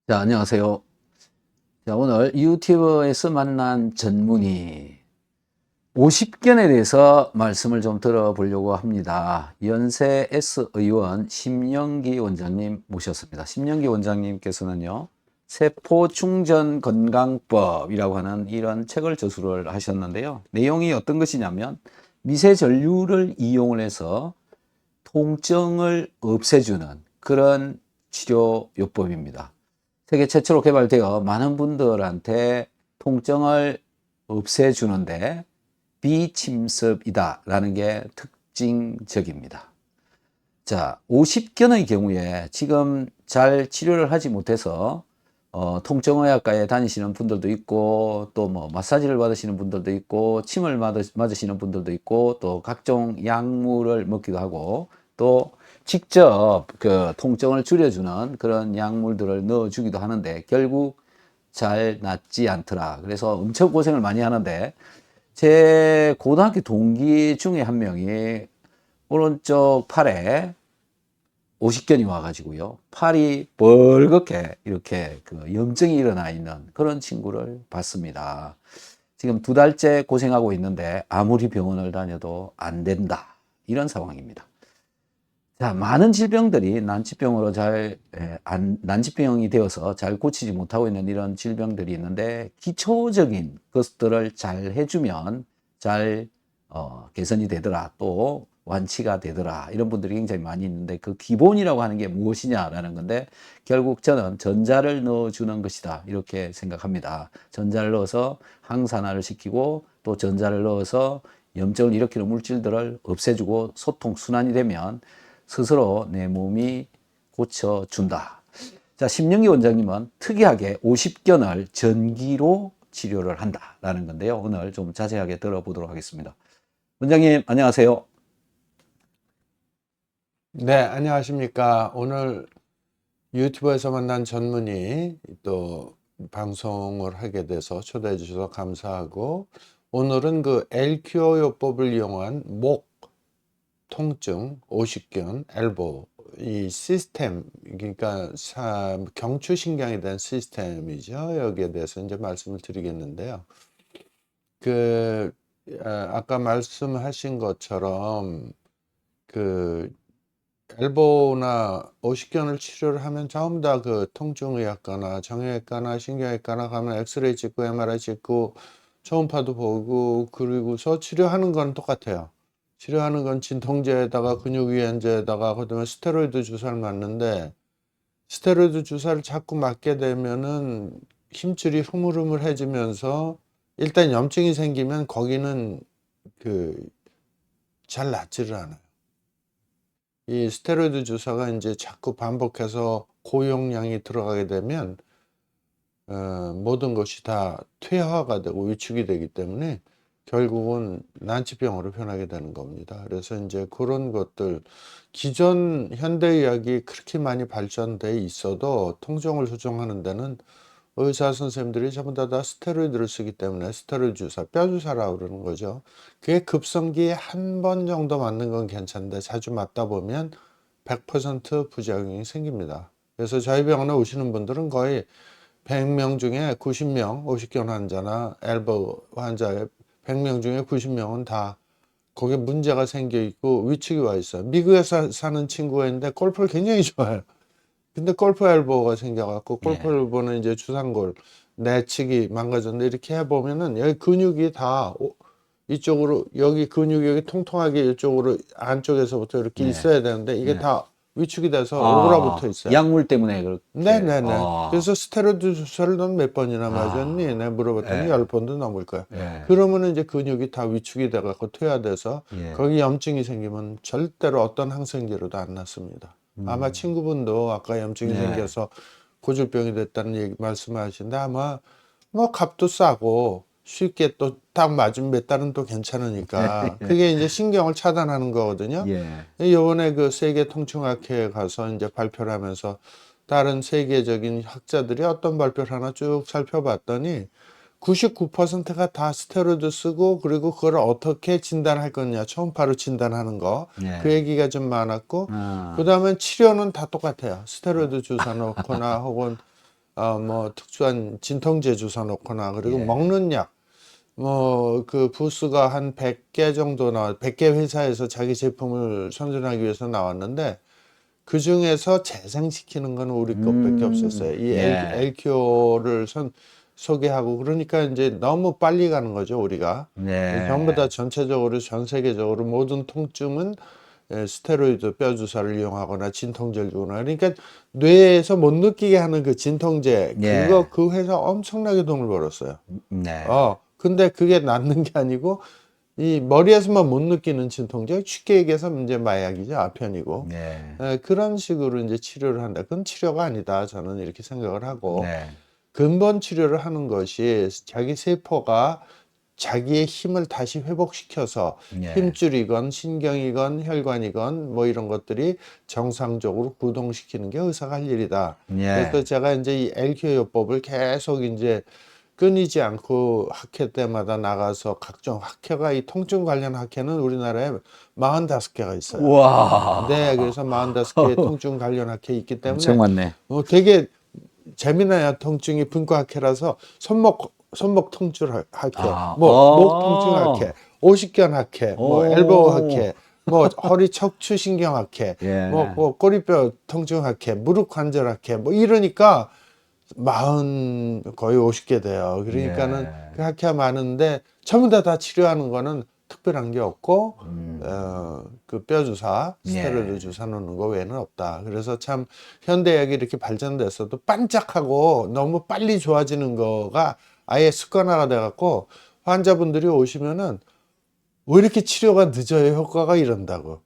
자, 안녕하세요. 자, 오늘 유튜브에서 만난 전문의 50견에 대해서 말씀을 좀 들어보려고 합니다. 연세 S 의원 심영기 원장님 모셨습니다. 심영기 원장님께서는요, 세포충전건강법이라고 하는 이런 책을 저술을 하셨는데요. 내용이 어떤 것이냐면 미세전류를 이용을 해서 통증을 없애주는 그런 치료요법입니다. 세계 최초로 개발되어 많은 분들한테 통증을 없애주는데 비침습이다라는 게 특징적입니다. 자, 50견의 경우에 지금 잘 치료를 하지 못해서 통증의학과에 다니시는 분들도 있고 또 뭐 마사지를 받으시는 분들도 있고 침을 맞으시는 분들도 있고 또 각종 약물을 먹기도 하고 또 직접 그 통증을 줄여주는 그런 약물들을 넣어주기도 하는데 결국 잘 낫지 않더라. 그래서 엄청 고생을 많이 하는데 제 고등학교 동기 중에 한 명이 오른쪽 팔에 오십견이 와가지고요. 팔이 벌겋게 이렇게 그 염증이 일어나 있는 그런 친구를 봤습니다. 지금 2달째 고생하고 있는데 아무리 병원을 다녀도 안 된다. 이런 상황입니다. 자, 많은 질병들이 난치병으로 난치병이 되어서 잘 고치지 못하고 있는 이런 질병들이 있는데 기초적인 것들을 잘 해주면 잘 개선이 되더라. 또 완치가 되더라. 이런 분들이 굉장히 많이 있는데 그 기본이라고 하는 게 무엇이냐라는 건데 결국 저는 전자를 넣어주는 것이다. 이렇게 생각합니다. 전자를 넣어서 항산화를 시키고 또 전자를 넣어서 염증을 일으키는 물질들을 없애주고 소통 순환이 되면 스스로 내 몸이 고쳐준다. 자, 심영기 원장님은 특이하게 50견을 전기로 치료를 한다라는 건데요. 오늘 좀 자세하게 들어보도록 하겠습니다. 원장님, 안녕하세요. 네, 안녕하십니까. 오늘 유튜브에서 만난 전문의 또 방송을 하게 돼서 초대해 주셔서 감사하고, 오늘은 그 엘큐어요법을 이용한 목 통증, 오십견, 엘보 이 시스템, 그러니까 경추신경에 대한 시스템이죠. 여기에 대해서 이제 말씀을 드리겠는데요. 그 아까 말씀하신 것처럼 그 엘보나 오십견을 치료를 하면 전부 다 그 통증의학과나 정형외과나 신경외과나 가면 엑스레이 찍고 MRI 찍고 초음파도 보고 그리고서 치료하는 건 똑같아요. 치료하는 건 진통제에다가 근육이완제에다가 그다음에 스테로이드 주사를 맞는데, 스테로이드 주사를 자꾸 맞게 되면은 힘줄이 흐물흐물해지면서 일단 염증이 생기면 거기는 그 잘 낫지를 않아요. 이 스테로이드 주사가 이제 자꾸 반복해서 고용량이 들어가게 되면 모든 것이 다 퇴화가 되고 위축이 되기 때문에 결국은 난치병으로 변하게 되는 겁니다. 그래서 이제 그런 것들, 기존 현대의학이 그렇게 많이 발전돼 있어도 통증을 조정하는 데는 의사 선생님들이 전부 다 스테로이드를 쓰기 때문에 스테로이드 주사, 뼈 주사라고 그러는 거죠. 그게 급성기에 한 번 정도 맞는 건 괜찮은데 자주 맞다 보면 100% 부작용이 생깁니다. 그래서 저희 병원에 오시는 분들은 거의 100명 중에 90명, 오십견 환자나 엘보 환자의 100명 중에 90명은 다 거기에 문제가 생겨 있고 위축이 와 있어요. 미국에서 사는 친구가 있는데 골프를 굉장히 좋아해요. 근데 골프 엘보가 생겨갖고, 골프 예. 엘보는 이제 주상골 내치기 망가졌는데 이렇게 해보면은 여기 근육이 다 이쪽으로, 여기 근육이 여기 통통하게 이쪽으로 안쪽에서부터 이렇게 네. 있어야 되는데 이게 네. 다 위축이 돼서 오그라붙어 아, 있어요. 약물 때문에 그렇게, 네네네. 그래서 스테로이드 주사를 넌 몇 번이나 맞았니? 아, 내가 물어봤더니 예, 10번도 넘을 거야. 예, 그러면은 이제 근육이 다 위축이 돼갖고 퇴화돼서 예. 거기 염증이 생기면 절대로 어떤 항생제로도 안 낫습니다. 아마 친구분도 아까 염증이 네. 생겨서 고질병이 됐다는 얘기 말씀하시는데, 아마 뭐 값도 싸고 쉽게 또 딱 맞으면 몇 달은 또 괜찮으니까 그게 이제 신경을 차단하는 거거든요. 예. 요번에 그 세계 통증학회에 가서 이제 발표를 하면서 다른 세계적인 학자들이 어떤 발표를 하나 쭉 살펴봤더니 99%가 다 스테로이드 쓰고, 그리고 그걸 어떻게 진단할 거냐, 초음파로 진단하는 거, 그 예. 얘기가 좀 많았고, 그 아, 다음에 치료는 다 똑같아요. 스테로이드 주사 놓거나 혹은 뭐 특수한 진통제 주사 놓거나 그리고 예. 먹는 약 뭐 그 부스가 한 100개 정도 100개 회사에서 자기 제품을 선전하기 위해서 나왔는데 그중에서 재생시키는 건 우리 것밖에 없었어요. 이 예. LQ를 소개하고 그러니까 이제 너무 빨리 가는 거죠, 우리가. 전부 다 네. 전체적으로 전 세계적으로 모든 통증은 스테로이드 뼈 주사를 이용하거나 진통제를 주거나 그러니까 뇌에서 못 느끼게 하는 그 진통제 예. 그 회사 엄청나게 돈을 벌었어요. 네. 근데 그게 낫는 게 아니고 이 머리에서만 못 느끼는 진통제 쉽게 얘기해서 이제 마약이죠, 아편이고. 네. 그런 식으로 이제 치료를 한다. 그건 치료가 아니다. 저는 이렇게 생각을 하고 네. 근본 치료를 하는 것이 자기 세포가 자기의 힘을 다시 회복시켜서 예. 힘줄이건 신경이건 혈관이건 뭐 이런 것들이 정상적으로 구동시키는 게 의사가 할 일이다. 그래서 예. 제가 이제 이 LQ요법을 계속 이제 끊이지 않고 학회 때마다 나가서 각종 학회가 이 통증 관련 학회는 우리나라에 45개가 있어요. 네, 우와. 그래서 45개의 통증 관련 학회 있기 엄청 때문에 많네. 되게 재미나요. 통증이 분과학회라서 손목 통증 학회, 아. 뭐 목 통증 학회, 오십견 학회, 뭐 엘보우 오. 학회, 뭐 허리 척추 신경 학회, 뭐 예. 꼬리뼈 통증 학회, 무릎 관절 학회, 뭐 이러니까 거의 50개 돼요. 그러니까는 예. 그 학회가 많은데 전부 다 치료하는 거는 특별한 게 없고 그 뼈 주사, 스테로이드 예. 주사 놓는 거 외에는 없다. 그래서 참 현대약이 이렇게 발전됐어도 반짝하고 너무 빨리 좋아지는 거가 아예 습관화가 돼 갖고 환자분들이 오시면은 왜 이렇게 치료가 늦어요? 효과가 이런다고.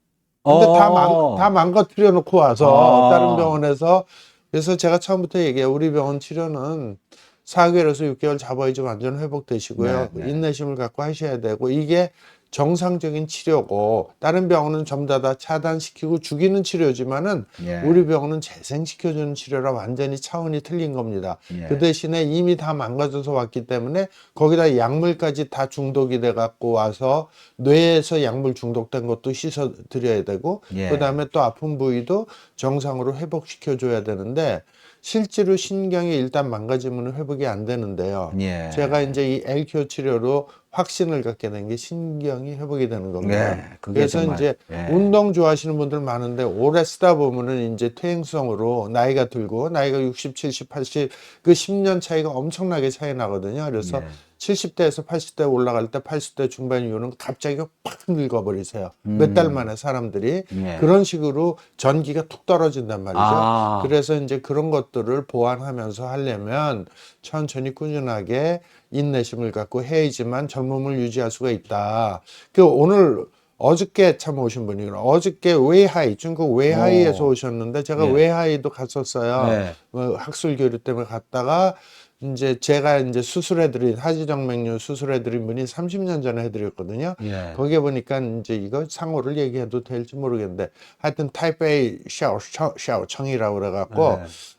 근데 다 어. 망가뜨려 놓고 와서 다른 아. 병원에서 그래서 제가 처음부터 얘기해요. 우리 병원 치료는 4개월에서 6개월 잡아야지 완전 회복되시고요. 네네. 인내심을 갖고 하셔야 되고 이게 정상적인 치료고 다른 병원은 전부 다 차단시키고 죽이는 치료지만은 예. 우리 병원은 재생시켜주는 치료라 완전히 차원이 틀린 겁니다. 그 예. 대신에 이미 다 망가져서 왔기 때문에 거기다 약물까지 다 중독이 돼 갖고 와서 뇌에서 약물 중독된 것도 씻어 드려야 되고 예. 그다음에 또 아픈 부위도 정상으로 회복시켜 줘야 되는데 실제로 신경이 일단 망가지면 회복이 안 되는데요. 제가 예. 이제 이 LQ 치료로 확신을 갖게 된 게 신경이 회복이 되는 겁니다. 예. 그게 그래서 정말 이제 예. 운동 좋아하시는 분들 많은데 오래 쓰다 보면은 이제 퇴행성으로 나이가 들고 나이가 60, 70, 80 그 10년 차이가 엄청나게 차이 나거든요. 그래서 예. 70대에서 80대 올라갈 때 80대 중반 이후는 갑자기 팍 늙어버리세요. 몇 달 음. 만에 사람들이 예. 그런 식으로 전기가 툭 떨어진단 말이죠. 아. 그래서 이제 그런 것들을 보완하면서 하려면 천천히 꾸준하게 인내심을 갖고 해야지만 젊음을 유지할 수가 있다. 오늘 어저께 참 오신 분이 어저께 웨이하이 중국 웨이하이에서 오. 오셨는데 제가 예. 웨이하이도 갔었어요. 예. 학술 교류 때문에 갔다가 이제 제가 이제 수술해드린 하지정맥류 수술해드린 분이 30년 전에 해드렸거든요. 예. 거기에 보니까 이제 이거 상호를 얘기해도 될지 모르겠는데 하여튼 타이베이 샤오청이라고 그래갖고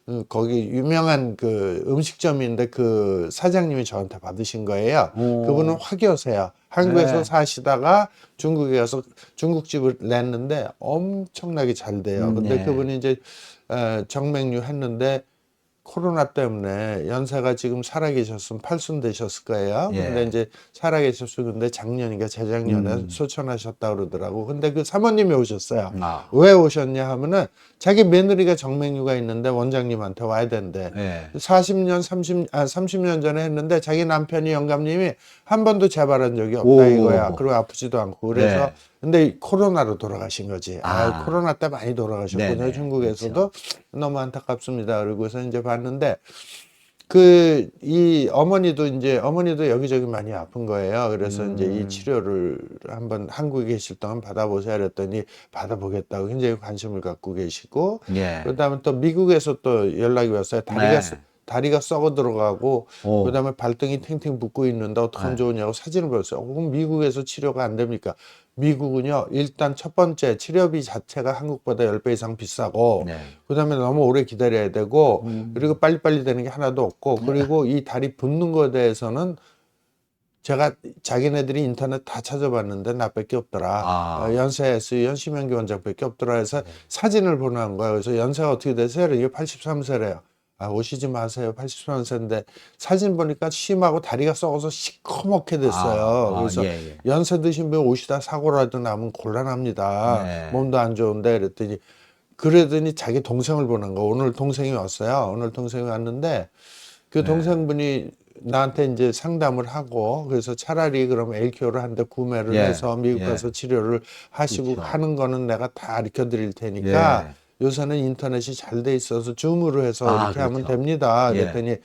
예. 거기 유명한 그 음식점인데 그 사장님이 저한테 받으신 거예요. 오. 그분은 화교세요. 한국에서 네. 사시다가 중국에 가서 중국집을 냈는데 엄청나게 잘 돼요. 근데 네. 그분이 이제 정맥류 했는데 코로나 때문에 연세가 지금 살아계셨으면 8순 되셨을 거예요. 근데 예. 이제 살아계셨었는데 작년인가 재작년에 음. 소천하셨다 그러더라고. 근데 그 사모님이 오셨어요. 아. 왜 오셨냐 하면은 자기 며느리가 정맥류가 있는데 원장님한테 와야 된대. 예. 30년 전에 했는데 자기 남편이 영감님이 한 번도 재발한 적이 없다 오. 이거야. 그리고 아프지도 않고. 그래서 네. 근데 코로나로 돌아가신 거지. 아. 코로나 때 많이 돌아가셨군요. 네네. 중국에서도. 그렇죠. 너무 안타깝습니다. 그러고서 이제 봤는데 이 어머니도 여기저기 많이 아픈 거예요. 그래서 이제 이 치료를 한번 한국에 계실 동안 받아보세요. 그랬더니 받아보겠다고 굉장히 관심을 갖고 계시고 예. 그다음에 또 미국에서 또 연락이 왔어요. 네. 다리가 썩어 들어가고 오. 그다음에 발등이 탱탱 붓고 있는데 어떻게 하면 네. 좋으냐고 사진을 보였어요. 그럼 미국에서 치료가 안 됩니까? 미국은요, 일단 첫 번째 치료비 자체가 한국보다 10배 이상 비싸고, 네. 그 다음에 너무 오래 기다려야 되고, 음. 그리고 빨리빨리 되는 게 하나도 없고, 그리고 이 다리 붓는 거에 대해서는 제가 자기네들이 인터넷 다 찾아봤는데 나밖에 없더라. 아. 연세 S위원 심영기 원장밖에 없더라 해서 사진을 보내는 거예요. 그래서 연세가 어떻게 되세요? 이게 83세래요. 오시지 마세요. 80년세인데 사진 보니까 심하고 다리가 썩어서 시커멓게 됐어요. 그래서 예, 예. 연세 드신 분 오시다 사고라도 나면 곤란합니다. 네. 몸도 안 좋은데 그러더니 자기 동생을 보는 거. 오늘 동생이 왔어요. 오늘 동생이 왔는데 그 네. 동생분이 나한테 이제 상담을 하고 그래서 차라리 그럼 LQ를 한 대 구매를 예, 해서 미국 예. 가서 치료를 하시고 그렇죠. 하는 거는 내가 다 가르쳐 드릴 테니까 예. 요새는 인터넷이 잘 돼 있어서 줌으로 해서 이렇게 하면 그렇죠. 됩니다. 예. 그랬더니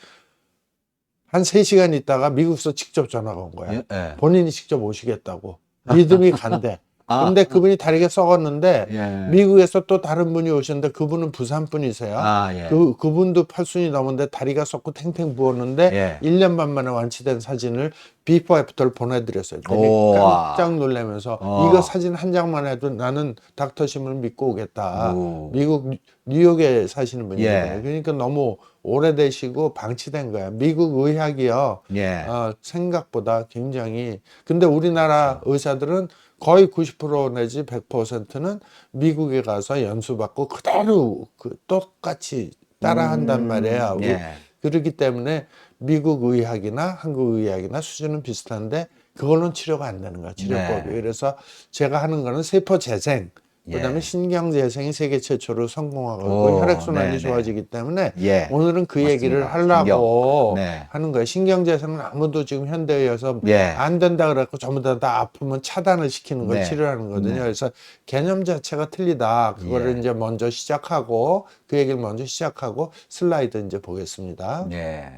한 3시간 있다가 미국에서 직접 전화가 온 거야. 예, 예. 본인이 직접 오시겠다고. 믿음이 간대. 근데 그분이 다리가 썩었는데 예. 미국에서 또 다른 분이 오셨는데 그분은 부산 분이세요. 예. 그분도 8순이 넘었는데 다리가 썩고 탱탱 부었는데 예. 1년 반 만에 완치된 사진을 비포 애프터를 보내드렸어요. 그랬더니 우와. 깜짝 놀라면서 어. 이거 사진 한 장만 해도 나는 닥터심을 믿고 오겠다. 오. 미국 뉴욕에 사시는 분이거든요. 예. 그러니까 너무 오래되시고 방치된 거야. 미국 의학이요. 예. 생각보다 굉장히 근데 우리나라 의사들은 거의 90% 내지 100%는 미국에 가서 연수받고 그대로 똑같이 따라한단 말이에요. 예. 그렇기 때문에 미국 의학이나 한국 의학이나 수준은 비슷한데 그걸로는 치료가 안 되는 거야, 치료법이. 네. 그래서 제가 하는 거는 세포 재생, 예. 그다음에 신경 재생이 세계 최초로 성공하고 오, 혈액순환이 네네. 좋아지기 때문에 예. 오늘은 그 맞습니다. 얘기를 하려고 네. 하는 거예요. 신경 재생은 아무도 지금 현대에서 예. 안 된다 그래갖고 전부 다 아프면 차단을 시키는 걸 네. 치료하는 거거든요. 네. 그래서 개념 자체가 틀리다. 그거를 예. 이제 먼저 시작하고 그 얘기를 먼저 시작하고 슬라이드 이제 보겠습니다. 예.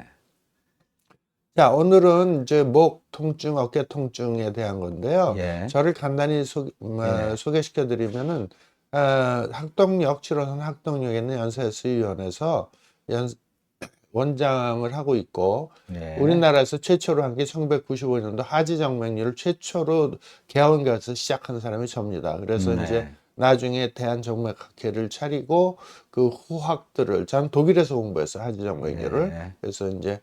자, 오늘은 이제 목 통증, 어깨 통증에 대한 건데요. 예. 저를 간단히 소개시켜 드리면은 학동역, 7호선 학동역에 있는 연세수의원에서 원장을 하고 있고 네. 우리나라에서 최초로 한 게 1995년도 하지정맥류를 최초로 개원가에서 시작한 사람이 접니다. 그래서 네. 이제 나중에 대한정맥학회를 차리고 그 후학들을 저는 독일에서 공부했어요. 하지정맥류를. 네. 그래서 이제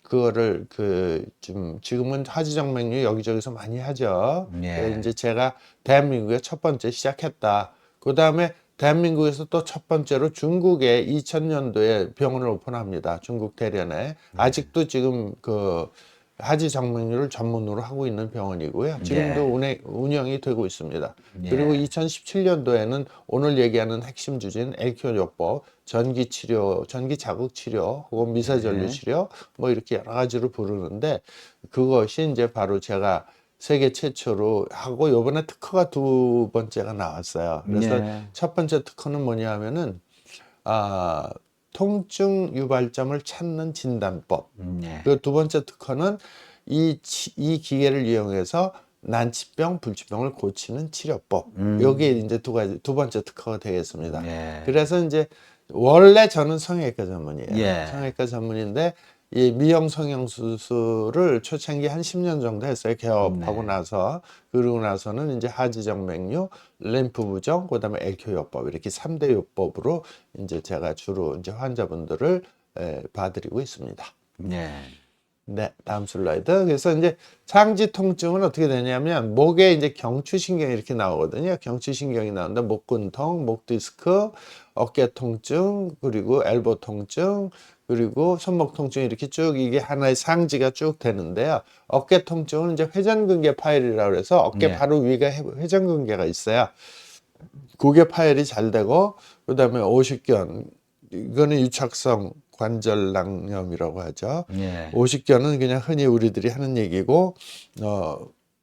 그거를 지금은 하지정맥류 여기저기서 많이 하죠. 예. 이제 제가 대한민국에 첫 번째 시작했다. 그 다음에 대한민국에서 또 첫 번째로 중국에 2000년도에 병원을 오픈합니다. 중국 대련에. 아직도 지금 그 하지정맥류를 전문으로 하고 있는 병원이고요. 지금도 운영이 되고 있습니다. 예. 그리고 2017년도에는 오늘 얘기하는 핵심 주제인 엘큐요법, 전기 치료, 전기 자극 치료 혹은 미세전류 치료 뭐 이렇게 여러 가지로 부르는데 그것이 이제 바로 제가 세계 최초로 하고 요번에 특허가 2번째가 나왔어요. 그래서 예. 첫 번째 특허는 뭐냐 하면은 통증 유발점을 찾는 진단법. 예. 그 2번째 특허는 이 기계를 이용해서 난치병, 불치병을 고치는 치료법. 여기에 이제 2번째 특허가 되겠습니다. 예. 그래서 이제 원래 저는 성형외과 전문이에요. 예. 성형외과 전문인데 이 미용 성형 수술을 초창기 한 10년 정도 했어요. 개업하고 네. 나서. 그러고 나서는 이제 하지정맥류, 림프 부종, 그다음에 엘큐요법 이렇게 3대 요법으로 이제 제가 주로 이제 환자분들을 봐드리고 있습니다. 예. 네, 다음 슬라이드. 그래서 이제 상지 통증은 어떻게 되냐면 목에 이제 경추신경이 이렇게 나오거든요. 경추신경이 나온다. 목근통, 목 디스크, 어깨 통증, 그리고 엘보 통증, 그리고 손목 통증 이렇게 쭉 이게 하나의 상지가 쭉 되는데요. 어깨 통증은 이제 회전근개 파열이라고 해서 어깨 예. 바로 위가 회전근개가 있어요. 그게 파열이 잘 되고 그다음에 오십견 이거는 유착성 관절낭염이라고 하죠. 예. 오십견은 그냥 흔히 우리들이 하는 얘기고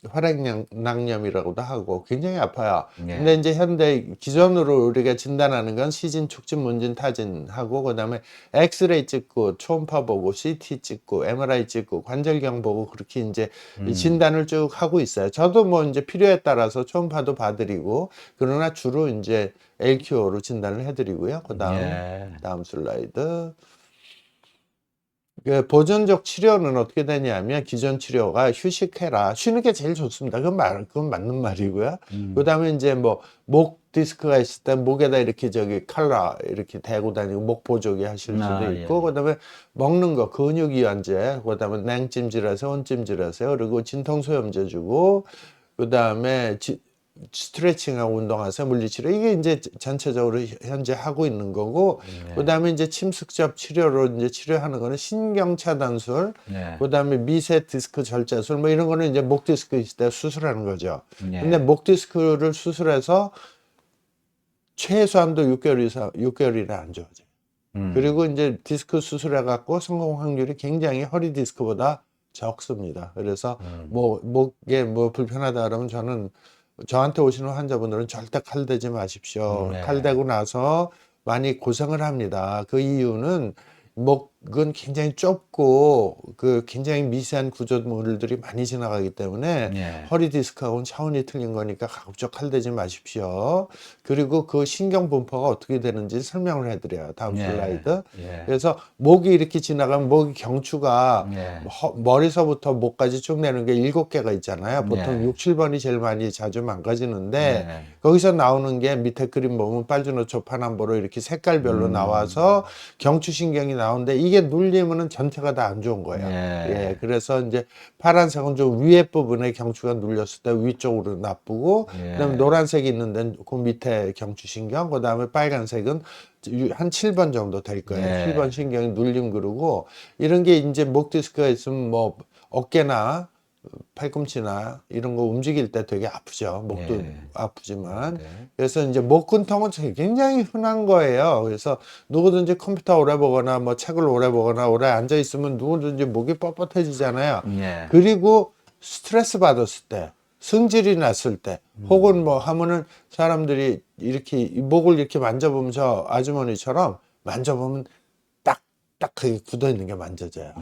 혈액낭염이라고도 하고 굉장히 아파요. 예. 근데 이제 현대 기존으로 우리가 진단하는 건 시진, 촉진, 문진, 타진하고 그다음에 엑스레이 찍고 초음파 보고 CT 찍고 MRI 찍고 관절경 보고 그렇게 이제 이 진단을 쭉 하고 있어요. 저도 뭐 이제 필요에 따라서 초음파도 봐드리고 그러나 주로 이제 LQO로 진단을 해드리고요. 예. 다음 슬라이드. 그 보존적 치료는 어떻게 되냐면 기존 치료가 휴식해라. 쉬는 게 제일 좋습니다. 그건 맞는 말이고요. 그다음에 이제 뭐 목 디스크가 있을 때 목에다 이렇게 칼라 이렇게 대고 다니고 목 보조기 하실 수도 있고 예. 그다음에 먹는 거 근육 이완제, 그다음에 냉찜질하세요, 온찜질하세요. 그리고 진통소염제 주고 그다음에 스트레칭하고 운동하세요. 물리치료. 이게 이제 전체적으로 현재 하고 있는 거고, 네. 그다음에 이제 침습적 치료로 이제 치료하는 거는 신경차단술, 네. 그다음에 미세 디스크 절제술 뭐 이런 거는 이제 목 디스크 있을 때 수술하는 거죠. 네. 근데 목 디스크를 수술해서 최소한도 6개월 이상, 6개월이나 안 좋아져요. 그리고 이제 디스크 수술해 갖고 성공 확률이 굉장히 허리 디스크보다 적습니다. 그래서 뭐 목에 뭐 불편하다 그러면 저한테 오시는 환자분들은 절대 칼 대지 마십시오. 네. 칼 대고 나서 많이 고생을 합니다. 그 이유는 목은 굉장히 좁고 그 굉장히 미세한 구조물들이 많이 지나가기 때문에 네. 허리 디스크하고는 차원이 틀린 거니까 가급적 칼 대지 마십시오. 그리고 그 신경 분포가 어떻게 되는지 설명을 해드려요. 다음 네. 슬라이드. 예. 그래서 목이 이렇게 지나가면 목이 경추가 네. 머리서부터 목까지 쭉 내는 게 7개가 있잖아요. 보통 네. 6, 7번이 제일 많이 자주 망가지는데 네. 거기서 나오는 게 밑에 그림 보면 빨주노초 파남보로 이렇게 색깔별로 나와서 경추신경이 나오는데 이게 눌리면은 전체가 다 안 좋은 거예요. 네. 예, 그래서 이제 파란색은 좀 위에 부분에 경추가 눌렸을 때 위쪽으로 나쁘고 예. 그다음에 노란색이 있는 데는 그 밑에 경추신경, 그다음에 빨간색은 한 7번 정도 될 거예요. 네. 7번 신경이 눌림 그러고 이런 게 이제 목 디스크가 있으면 뭐 어깨나 팔꿈치나 이런 거 움직일 때 되게 아프죠. 목도 네. 아프지만. 네. 그래서 이제 목근통은 굉장히 흔한 거예요. 그래서 누구든지 컴퓨터 오래 보거나 뭐 책을 오래 보거나 오래 앉아 있으면 누구든지 목이 뻣뻣해지잖아요. 예. 그리고 스트레스 받았을 때, 승질이 났을 때, 혹은 뭐 하면은 사람들이 이렇게 이 목을 이렇게 만져보면서 아주머니처럼 만져보면 딱딱하게 굳어 있는 게 만져져요.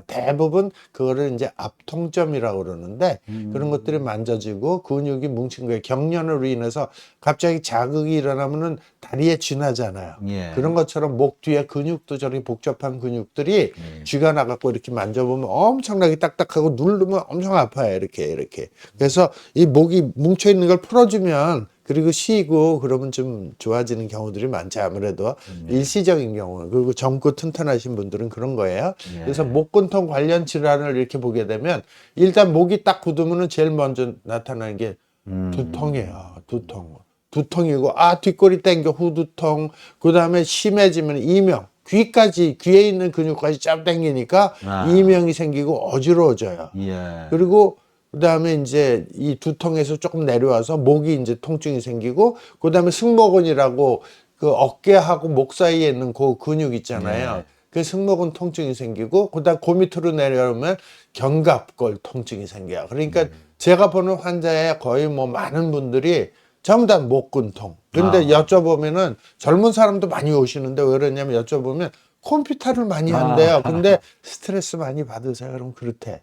대부분 그거를 이제 압통점이라고 그러는데 그런 것들이 만져지고 근육이 뭉친 거예요. 경련으로 인해서 갑자기 자극이 일어나면은 다리에 쥐나잖아요. 예. 그런 것처럼 목 뒤에 근육도 저렇게 복잡한 근육들이 쥐가 나갖고 이렇게 만져보면 엄청나게 딱딱하고 누르면 엄청 아파요. 이렇게. 그래서 이 목이 뭉쳐 있는 걸 풀어주면 그리고 쉬고 그러면 좀 좋아지는 경우들이 많죠. 아무래도 일시적인 경우. 그리고 젊고 튼튼하신 분들은 그런 거예요. 예. 그래서 목근통 관련 질환을 이렇게 보게 되면 일단 목이 딱 굳으면은 제일 먼저 나타나는 게 두통이에요. 두통이고 뒷골이 땡겨 후두통. 그다음에 심해지면 이명. 귀에 있는 근육까지 쫙 당기니까 이명이 생기고 어지러워져요. 예. 그리고 그다음에 이제 이 두통에서 조금 내려와서 목이 이제 통증이 생기고 그다음에 승모근이라고 그 어깨하고 목 사이에 있는 그 근육 있잖아요. 네. 그 승모근 통증이 생기고 그다음 그 밑으로 내려오면 견갑골 통증이 생겨요. 그러니까 제가 보는 환자의 거의 뭐 많은 분들이 전부 다 목근통. 근데 여쭤보면은 젊은 사람도 많이 오시는데 왜 그러냐면 여쭤보면 컴퓨터를 많이 한대요. 근데 스트레스 많이 받으세요? 그럼 그렇대.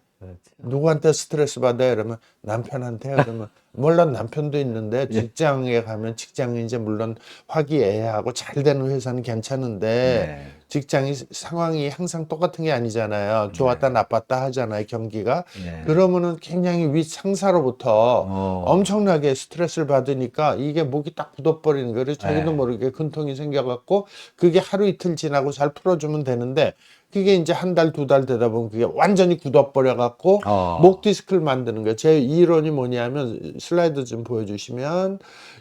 누구한테 스트레스 받아요? 이러면 남편한테요. 그러면 물론 남편도 있는데 직장에 가면 직장이 이제 물론 화기애애하고 잘 되는 회사는 괜찮은데 직장이 상황이 항상 똑같은 게 아니잖아요. 좋았다 나빴다 하잖아요. 경기가. 그러면은 굉장히 윗 상사로부터 엄청나게 스트레스를 받으니까 이게 목이 딱 굳어버리는 거예요. 그래서 자기도 모르게 근통이 생겨갖고 그게 하루 이틀 지나고 잘 풀어주면 되는데 그게 이제 한 달, 2달 되다 보면 그게 완전히 굳어버려갖고 목 디스크를 만드는 거예요. 제 이론이 뭐냐면 슬라이드 좀 보여주시면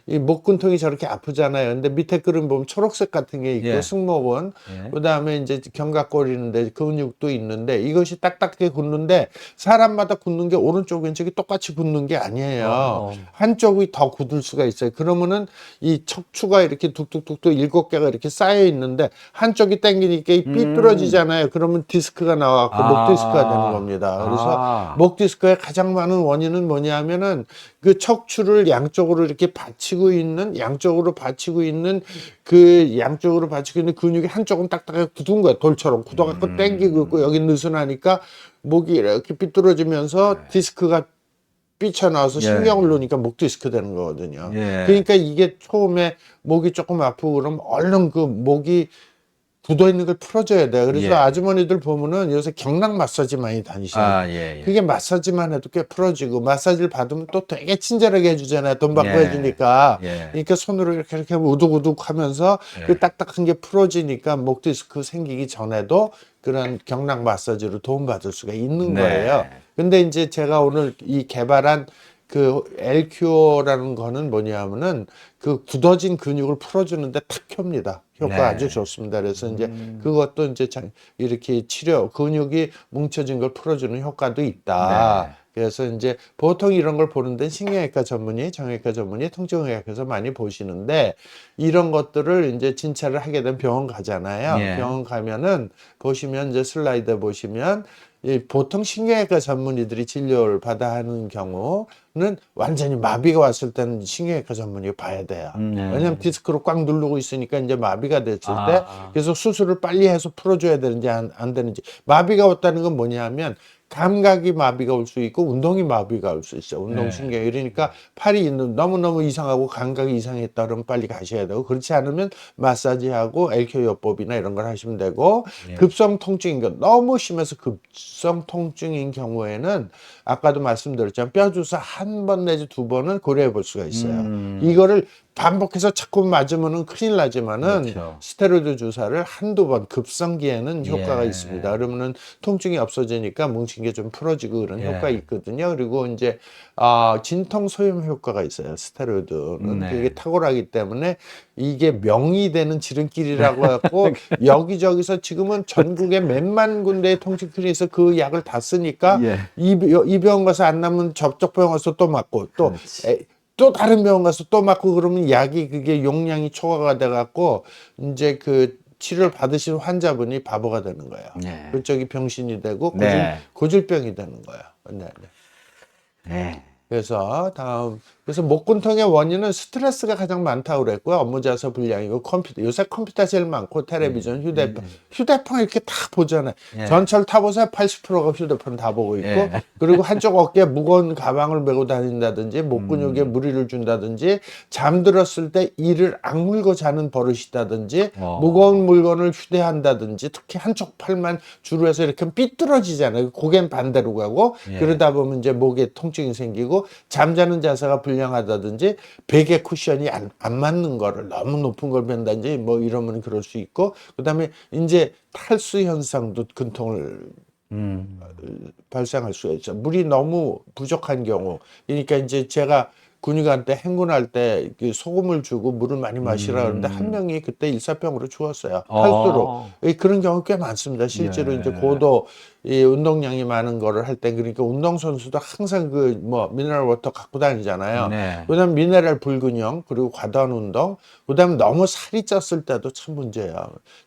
이 목근통이 저렇게 아프잖아요. 근데 밑에 그림 보면 초록색 같은 게 있고 승모근, 그다음에 이제 견갑골이 있는데 근육도 있는데 이것이 딱딱하게 굳는데 사람마다 굳는 게 오른쪽 왼쪽이 똑같이 굳는 게 아니에요. 한쪽이 더 굳을 수가 있어요. 그러면은 이 척추가 이렇게 뚝뚝뚝뚝 7개가 이렇게 쌓여 있는데 한쪽이 당기니까 이 삐뚤어지잖아요. 그러면 디스크가 나와갖고 목 디스크가 되는 겁니다. 그래서 목 디스크의 가장 많은 원인은 뭐냐면은 그 척추를 양쪽으로 이렇게 양쪽으로 받치고 있는 근육이 한쪽은 딱딱하게 굳은 거야. 돌처럼 굳어갖고 당기고 있고 여기 느슨하니까 목이 이렇게 삐뚤어지면서 디스크가 삐쳐나와서 신경을 놓으니까 목 디스크 되는 거거든요. 그러니까 이게 처음에 목이 조금 아프고 그러면 얼른 그 목이 굳어 있는 걸 풀어줘야 돼요. 그래서 아주머니들 보면은 요새 경락 마사지 많이 다니시는. 그게 마사지만 해도 꽤 풀어지고 마사지를 받으면 또 되게 친절하게 해주잖아요. 돈 받고 해주니까. 그러니까 손으로 이렇게 우둑우둑 하면서 그 딱딱한 게 풀어지니까 목 디스크 생기기 전에도 그런 경락 마사지로 도움받을 수가 있는 거예요. 근데 이제 제가 오늘 이 개발한 그 LQO라는 거는 뭐냐면은 그 굳어진 근육을 풀어주는데 탁 켭니다. 효과 네. 아주 좋습니다. 그래서 이제 그것도 이제 이렇게 치료, 근육이 뭉쳐진 걸 풀어주는 효과도 있다. 네. 그래서 이제 보통 이런 걸 보는 데는 신경외과 전문의, 정형외과 전문의, 통증의학에서 많이 보시는데 이런 것들을 이제 진찰을 하게 되면 병원 가잖아요. 예. 병원 가면은 보시면 이제 슬라이드 보시면 이 보통 신경외과 전문의들이 진료를 받아 하는 경우는 완전히 마비가 왔을 때는 신경외과 전문의가 봐야 돼요. 네. 왜냐면 디스크로 꽉 누르고 있으니까 이제 마비가 됐을 때 아. 그래서 수술을 빨리 해서 풀어줘야 되는지 안 되는지. 마비가 왔다는 건 뭐냐면 감각이 마비가 올 수 있고 운동이 마비가 올 수 있어요. 운동신경. 이러니까 팔이 있는 너무너무 이상하고 감각이 이상했다 그러면 빨리 가셔야 되고 그렇지 않으면 마사지하고 엘큐요법이나 이런 걸 하시면 되고 예. 급성 통증인 거 너무 심해서 급성 통증인 경우에는 아까도 말씀드렸지만 뼈 주사 한 번 내지 두 번은 고려해 볼 수가 있어요. 이거를 반복해서 자꾸 맞으면은 큰일 나지만은 그렇죠. 스테로이드 주사를 한두 번 급성기에는 효과가 예. 있습니다. 그러면은 통증이 없어지니까 뭉친 게 좀 풀어지고 그런 예. 효과 있거든요. 그리고 이제 진통 소염 효과가 있어요. 스테로이드는 네. 그게 탁월하기 때문에 이게 명이 되는 지름길이라고 해갖고 여기저기서 지금은 전국에 몇만 군데의 통증 클리닉에서 그 약을 다 쓰니까 예. 이 병원 가서 안 나면 저쪽 병원 가서 또 맞고 또 그렇지. 또 다른 병원 가서 또 맞고 그러면 약이 그게 용량이 초과가 돼 갖고 이제 그 치료를 받으신 환자분이 바보가 되는 거예요. 네. 그쪽이 병신이 되고 네. 고질병이 되는 거예요. 네, 네. 네. 그래서 그래서 목근통의 원인은 스트레스가 가장 많다고 그랬고요. 업무 자서 불량이고 컴퓨터. 요새 컴퓨터 제일 많고 텔레비전, 휴대폰 이렇게 다 보잖아요. 예. 전철 타보세요. 80%가 휴대폰 다 보고 있고 예. 그리고 한쪽 어깨에 무거운 가방을 메고 다닌다든지 목 근육에 무리를 준다든지 잠들었을 때 이를 악물고 자는 버릇이 있다든지 무거운 물건을 휴대한다든지 특히 한쪽 팔만 주로 해서 이렇게 삐뚤어지잖아요. 고개는 반대로 가고 예. 그러다 보면 이제 목에 통증이 생기고 잠자는 자세가 불량하다든지 베개 쿠션이 안 맞는 거를 너무 높은 걸 벤다든지 뭐 이러면 그럴 수 있고 그다음에 이제 탈수 현상도 근통을 발생할 수가 있죠. 물이 너무 부족한 경우. 그러니까 이제 제가 군의관 때 행군할 때 소금을 주고 물을 많이 마시라 그러는데 한 명이 그때 일사병으로 죽었어요. 탈수로. 그런 경우 꽤 많습니다. 실제로 예. 이제 고도 이 운동량이 많은 거를 할 때 그러니까 운동선수도 항상 그 뭐 미네랄 워터 갖고 다니잖아요. 네. 그다음 미네랄 불균형 그리고 과다한 운동 그다음 너무 살이 쪘을 때도 참 문제예요.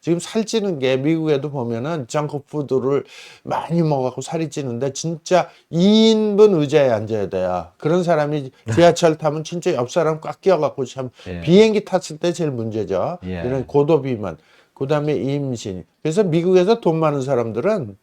지금 살찌는 게 미국에도 보면은 정크푸드를 많이 먹어갖고 살이 찌는데 진짜 2인분 의자에 앉아야 돼요. 그런 사람이 지하철 타면 진짜 옆 사람 꽉 끼어갖고 참 예. 비행기 탔을 때 제일 문제죠. 예. 이런 고도 비만 그다음에 임신. 그래서 미국에서 돈 많은 사람들은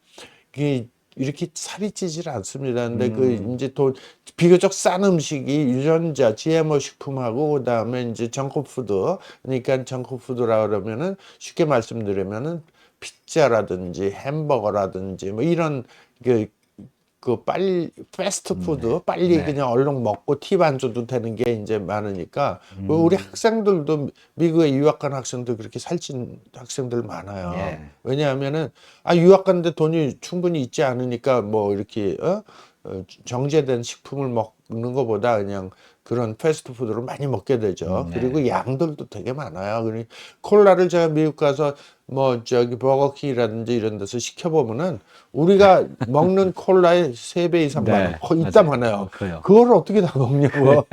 이렇게 살이 찌질 않습니다. 근데 그 이제 또 비교적 싼 음식이 유전자, GMO 식품하고 그다음에 이제 정크푸드. 그러니까 정크푸드라 그러면은 쉽게 말씀드리면은 피자라든지 햄버거라든지 뭐 이런 그 빨리 패스트푸드 빨리 네. 그냥 얼른 먹고 팁 안 줘도 되는 게 이제 많으니까 우리 학생들도 미국에 유학 간 학생들 그렇게 살찐 학생들 많아요. 예. 왜냐하면은 유학 갔는데 돈이 충분히 있지 않으니까 뭐 이렇게 정제된 식품을 먹는 것보다 그냥 그런 패스트푸드를 많이 먹게 되죠. 네. 그리고 양들도 되게 많아요. 그러니 콜라를 제가 미국 가서 뭐 저기 버거킹이라든지 이런 데서 시켜보면은 우리가 먹는 콜라의 3배 이상 네. 많아요. 이따 맞아요. 많아요. 커요. 그걸 어떻게 다 먹냐고.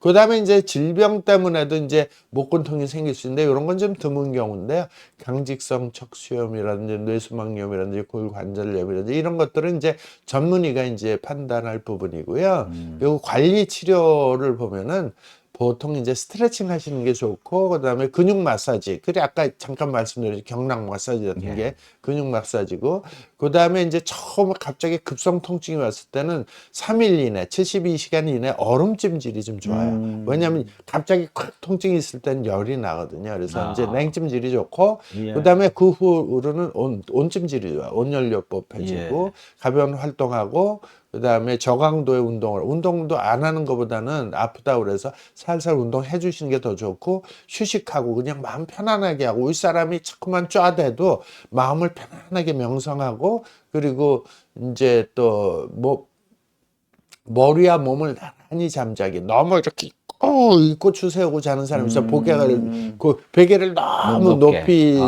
그 다음에 이제 질병 때문에도 이제 목근통이 생길 수 있는데 이런 건 좀 드문 경우인데요. 강직성 척수염이라든지 뇌수막염이라든지 골관절염이라든지 이런 것들은 이제 전문의가 이제 판단할 부분이고요. 그리고 관리 치료를 보면은 보통 이제 스트레칭 하시는 게 좋고 그다음에 근육 마사지. 그래 아까 잠깐 말씀드린 경락 마사지 같은 예. 게 근육 마사지고 그다음에 이제 처음 갑자기 급성 통증이 왔을 때는 3일 이내, 72시간 이내 얼음찜질이 좀 좋아요. 왜냐하면 갑자기 콱 통증이 있을 때는 열이 나거든요. 그래서 이제 냉찜질이 좋고 예. 그다음에 그 후로는 온찜질이 좋아요. 온연료법 해주고 가벼운 활동하고 그다음에 저강도의 운동도 안 하는 것보다는 아프다 그래서 살살 운동해 주시는 게 더 좋고 휴식하고 그냥 마음 편안하게 하고 윗사람이 자꾸만 쫙대도 마음을 편안하게 명상하고 그리고 이제 또 뭐 머리와 몸을 나란히 잠자게 너무 이렇게 이 고추 세우고 자는 사람이 있어. 그 베개를 너무 높게. 높이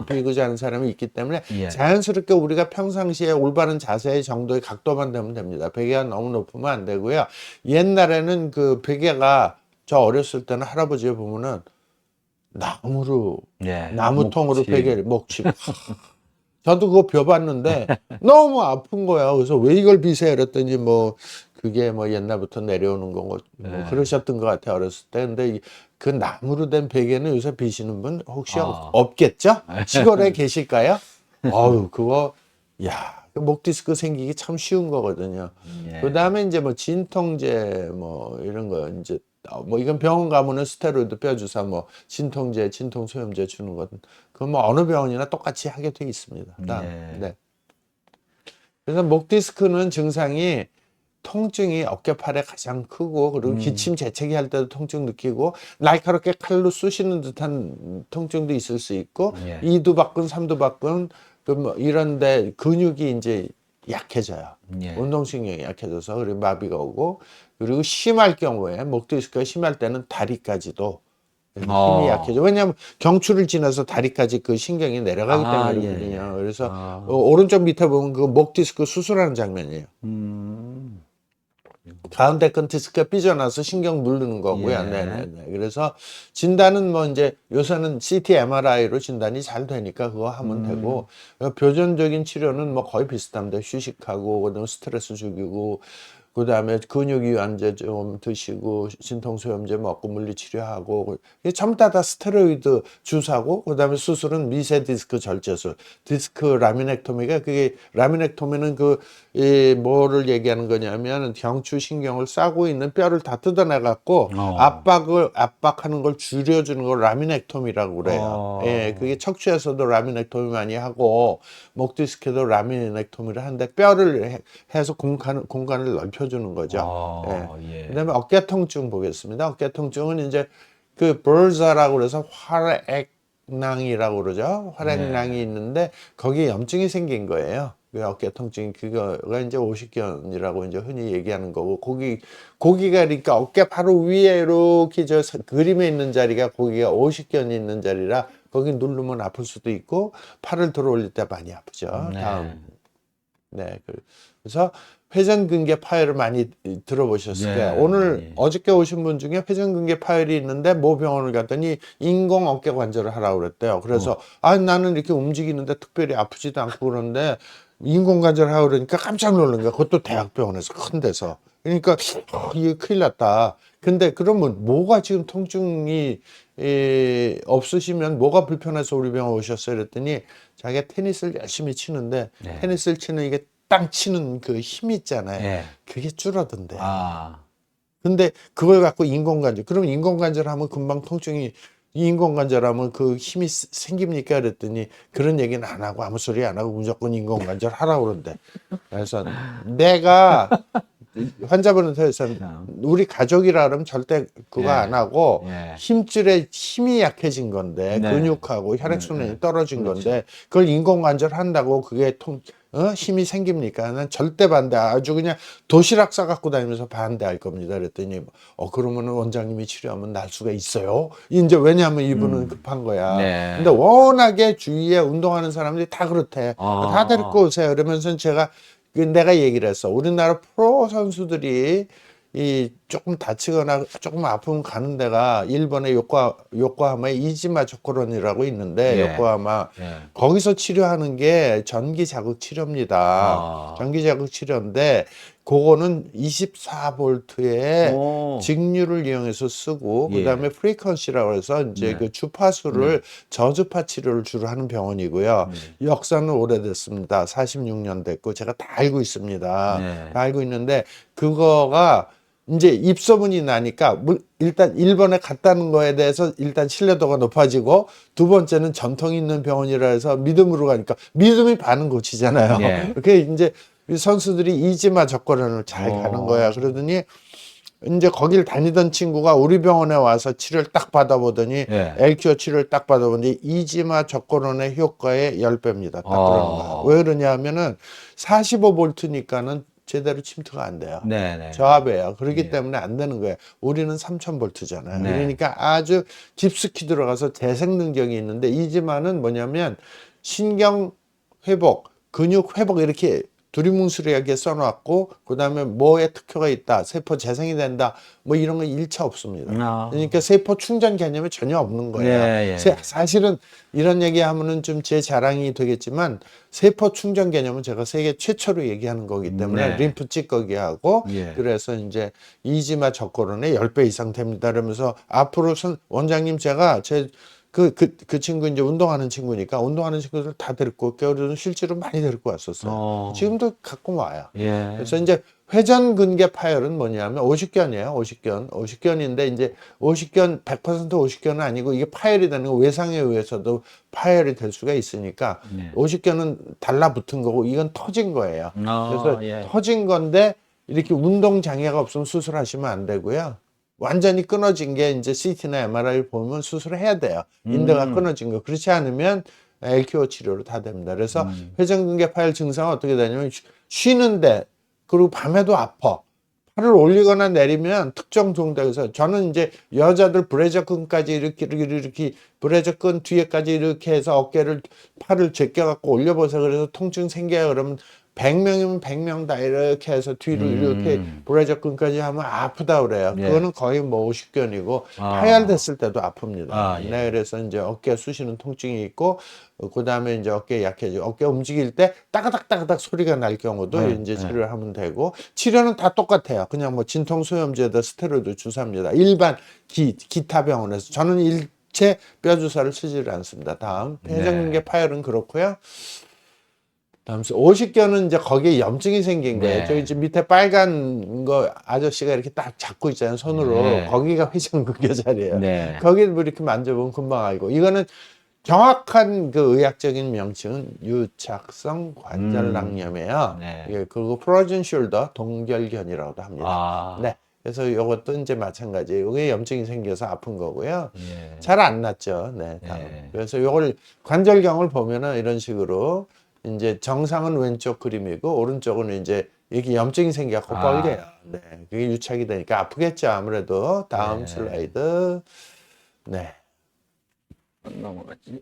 비고 자는 사람이 있기 때문에 예. 자연스럽게 우리가 평상시에 올바른 자세의 정도의 각도만 되면 됩니다. 베개가 너무 높으면 안 되고요. 옛날에는 그 베개가 저 어렸을 때는 할아버지 보면은 나무로 예. 나무통으로 목집. 베개를 목집. 저도 그거 벼봤는데 너무 아픈 거야. 그래서 왜 이걸 비세요? 그랬더니 뭐 그게 뭐 옛날부터 내려오는 거고 뭐 네. 그러셨던 것 같아요. 어렸을 때. 근데 그 나무로 된 베개는 요새 비시는 분 혹시 아. 없겠죠? 시골에 계실까요? 어우 그거 야, 그 목 디스크 생기기 참 쉬운 거거든요. 예. 그다음에 이제 뭐 진통제 뭐 이런 거 이제 뭐 이건 병원 가면은 스테로이드 뼈 주사 뭐 진통제, 진통 소염제 주는 거든 그건 뭐 어느 병원이나 똑같이 하게 돼 있습니다. 예. 네. 그래서 목 디스크는 증상이 통증이 어깨팔에 가장 크고 그리고 기침 재채기 할 때도 통증 느끼고 날카롭게 칼로 쑤시는 듯한 통증도 있을 수 있고 예. 이두박근 삼두박근 그 뭐 이런데 근육이 이제 약해져요. 예. 운동신경이 약해져서 그리고 마비가 오고 그리고 심할 경우에 목 디스크가 심할 때는 다리까지도 힘이 약해져. 왜냐하면 경추를 지나서 다리까지 그 신경이 내려가기 때문에 예, 그렇거든요. 예. 그래서 오른쪽 밑에 보면 그 목 디스크 수술하는 장면이에요. 가운데 건 디스크가 삐져나서 신경 누르는 거고요. 예. 네네네. 그래서 진단은 뭐 이제 요새는 CT, MRI로 진단이 잘 되니까 그거 하면 되고 표준적인 치료는 뭐 거의 비슷합니다. 휴식하고 그다음 스트레스 죽이고 그다음에 근육 이완제 좀 드시고 진통소염제 먹고 물리치료하고 이게 전부 다 스테로이드 주사고 그다음에 수술은 미세 디스크 절제술 디스크 라미넥토미가 그게 라미넥토미는 이 뭐를 얘기하는 거냐면 경추 신경을 싸고 있는 뼈를 다 뜯어내 갖고 압박하는 걸 줄여주는 걸 라미넥토미라고 그래요. 예, 그게 척추에서도 라미넥토미 많이 하고 목 디스크도 라미넥토미를 하는데 뼈를 해서 공간을 넓혀주는 거죠. 예. 그다음에 어깨 통증 보겠습니다. 어깨 통증은 이제 그 벌자라고 그래서 활액낭이라고 그러죠. 활액낭이 네. 있는데 거기에 염증이 생긴 거예요. 그 어깨 통증 그거가 이제 오십견이라고 이제 흔히 얘기하는 거고 고기가 그러니까 어깨 바로 위에 이렇게 저 그림에 있는 자리가 고기가 오십견이 있는 자리라 거기 누르면 아플 수도 있고 팔을 들어 올릴 때 많이 아프죠. 네. 다음. 네. 그래서 회전근개 파열을 많이 들어보셨을 거예요. 네. 오늘 예. 어저께 오신 분 중에 회전근개 파열이 있는데 모 병원을 갔더니 인공 어깨 관절을 하라고 그랬대요. 그래서 나는 이렇게 움직이는데 특별히 아프지도 않고 그런데 인공 관절 하라고 그러니까 깜짝 놀란 거야. 그것도 대학병원에서 큰 데서. 그러니까 이게 큰일 났다. 근데 그러면 뭐가 지금 통증이 없으시면 뭐가 불편해서 우리 병원 오셨어요? 그랬더니 자기가 테니스를 열심히 치는데 네. 테니스를 치는 이게 땅 치는 그 힘 있잖아요. 예. 그게 줄어든대요. 근데 근데 그걸 갖고 인공관절. 그럼 인공관절 하면 금방 통증이 인공관절 하면 그 힘이 생깁니까? 그랬더니 그런 얘기는 안 하고 아무 소리 안 하고 무조건 인공관절 하라고 그러는데. 그래서 내가 환자분한테서 우리 가족이라 그러면 절대 그거 예. 안 하고 예. 힘줄에 힘이 약해진 건데 네. 근육하고 혈액순환이 떨어진 건데 그걸 인공관절 한다고 그게 힘이 생깁니까? 난 절대 반대. 아주 그냥 도시락 싸갖고 다니면서 반대할 겁니다. 그랬더니 그러면은 원장님이 치료하면 날 수가 있어요. 이제 왜냐하면 이분은 급한 거야. 네. 근데 워낙에 주위에 운동하는 사람들이 다 그렇대. 다 데리고 오세요. 그러면서 내가 얘기를 했어. 우리나라 프로 선수들이 조금 다치거나 조금 아프면 가는 데가 일본의 요코하마의 이지마 조코론이라고 있는데 예. 요코하마 예. 거기서 치료하는 게 전기 자극 치료입니다. 전기 자극 치료인데 그거는 24볼트의 직류를 이용해서 쓰고 예. 그다음에 프리퀀시라고 해서 이제 네. 그 주파수를 저주파 치료를 주로 하는 병원이고요. 역사는 오래됐습니다. 46년 됐고 제가 다 알고 있습니다. 네. 다 알고 있는데 그거가 이제 입소문이 나니까 일단 일본에 갔다는 거에 대해서 일단 신뢰도가 높아지고 두 번째는 전통 있는 병원이라 해서 믿음으로 가니까 믿음이 반은 고치잖아요. 네. 그게 이제 선수들이 이지마 적거론을 잘 가는 거야. 그러더니 이제 거길 다니던 친구가 우리 병원에 와서 치료를 딱 받아보더니 예. 엘큐어 치료를 딱 받아보더니 이지마 적거론의 효과의 10배입니다. 딱 그러는 거야. 왜 그러냐 하면은 45볼트니까는 제대로 침투가 안 돼요. 네네. 저압이에요. 그렇기 예. 때문에 안 되는 거예요. 우리는 3000볼트잖아요. 네. 그러니까 아주 깊숙이 들어가서 재생 능력이 있는데 이지만은 뭐냐면 신경 회복, 근육 회복 이렇게 두리뭉술하게 써놨고 그다음에 뭐에 특효가 있다, 세포 재생이 된다, 뭐 이런 거 일차 없습니다. 아. 그러니까 세포 충전 개념이 전혀 없는 거예요. 예, 예. 사실은 이런 얘기하면은 좀 제 자랑이 되겠지만 세포 충전 개념은 제가 세계 최초로 얘기하는 거기 때문에 네. 림프 찌꺼기하고 예. 그래서 이제 이지마 저코론의 10배 이상 됩니다. 그러면서 앞으로 원장님 제가 그 친구 이제 운동하는 친구니까 운동하는 친구들 다 데리고 올게요. 그래서 실제로 많이 데리고 왔었어요. 지금도 갖고 와요. 예. 그래서 이제 회전근개 파열은 뭐냐면 50견이에요. 50견인데 이제 50견 100% 50견은 아니고 이게 파열이 되는 거 외상에 의해서도 파열이 될 수가 있으니까 네. 50견은 달라붙은 거고 이건 터진 거예요. 그래서 예. 터진 건데 이렇게 운동 장애가 없으면 수술하시면 안 되고요. 완전히 끊어진 게 이제 CT나 MRI 보면 수술을 해야 돼요. 인대가 끊어진 거. 그렇지 않으면 LQO 치료로 다 됩니다. 그래서 회전근개 파열 증상은 어떻게 되냐면 쉬는데 그리고 밤에도 아파. 팔을 올리거나 내리면 특정 정도에서 저는 이제 여자들 브래저끈까지 이렇게 브래저끈 뒤에까지 이렇게 해서 어깨를 팔을 제껴갖고 올려보세요. 그래서 통증 생겨요. 그러면 100명이면 100명 다 이렇게 해서 뒤로 이렇게 브래저끈까지 하면 아프다 그래요. 예. 그거는 거의 뭐 50견이고 아. 파열됐을 때도 아픕니다. 아, 예. 네, 그래서 이제 어깨 쑤시는 통증이 있고 그 다음에 이제 어깨 약해지고 어깨 움직일 때 따가닥따가닥 소리가 날 경우도 네, 이제 네. 치료를 하면 되고 치료는 다 똑같아요. 그냥 뭐 진통소염제에다 스테로이드 주사입니다. 일반 기타 병원에서 저는 일체 뼈 주사를 쓰지를 않습니다. 다음 회전근개 파열은 그렇고요. 다음 50견은 이제 거기에 염증이 생긴 거예요. 네. 저기 이제 밑에 빨간 거 아저씨가 이렇게 딱 잡고 있잖아요. 손으로. 네. 거기가 회전근개 자리예요. 네. 거기 뭐 이렇게 만져보면 금방 알고. 이거는 정확한 그 의학적인 명칭은 유착성 관절낭염이에요. 네. 예, 그리고 프로즌 숄더 동결견이라고도 합니다. 아. 네. 그래서 이것도 이제 마찬가지. 이게 염증이 생겨서 아픈 거고요. 예. 잘 안 낫죠. 네. 다음. 예. 그래서 이걸 관절경을 보면은 이런 식으로 이제 정상은 왼쪽 그림이고 오른쪽은 이제 이렇게 염증이 생겨갖고 빨개요. 네. 그게 유착이 되니까 아프겠죠. 아무래도. 다음 네. 슬라이드. 네. 넘어가지.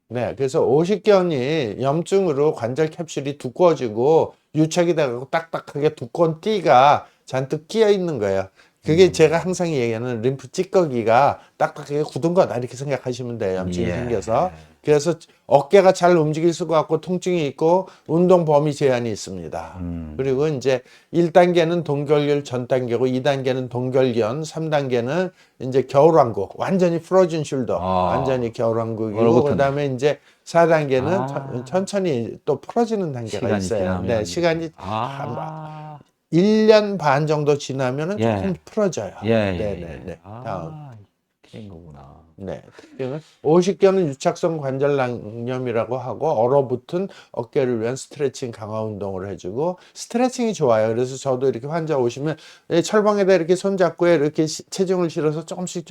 네, 그래서 오십견이 염증으로 관절 캡슐이 두꺼워지고 유착이 돼가지고 딱딱하게 두꺼운 띠가 잔뜩 끼어 있는 거예요. 그게 제가 항상 얘기하는 림프 찌꺼기가 딱딱하게 굳은 거다 이렇게 생각하시면 돼요. 염증이 예. 생겨서. 그래서 어깨가 잘 움직일 수가 없고 통증이 있고 운동 범위 제한이 있습니다. 그리고 이제 1단계는 동결결 전 단계고 2단계는 동결견, 3단계는 이제 겨울왕국, 완전히 프로즌 숄더, 완전히 겨울왕국이고 얼굴 그다음에 이제 4단계는 천천히 또 풀어지는 단계가 시간이 있어요. 지나면. 네, 시간이 아. 1년 반 정도 지나면은 예. 조금 풀어져요. 예, 예, 네네네. 예. 다음. 그런 거구나. 네. 오십견은 유착성 관절낭염이라고 하고 얼어붙은 어깨를 위한 스트레칭 강화 운동을 해주고 스트레칭이 좋아요. 그래서 저도 이렇게 환자 오시면 철봉에다 이렇게 손잡고 이렇게 체중을 실어서 조금씩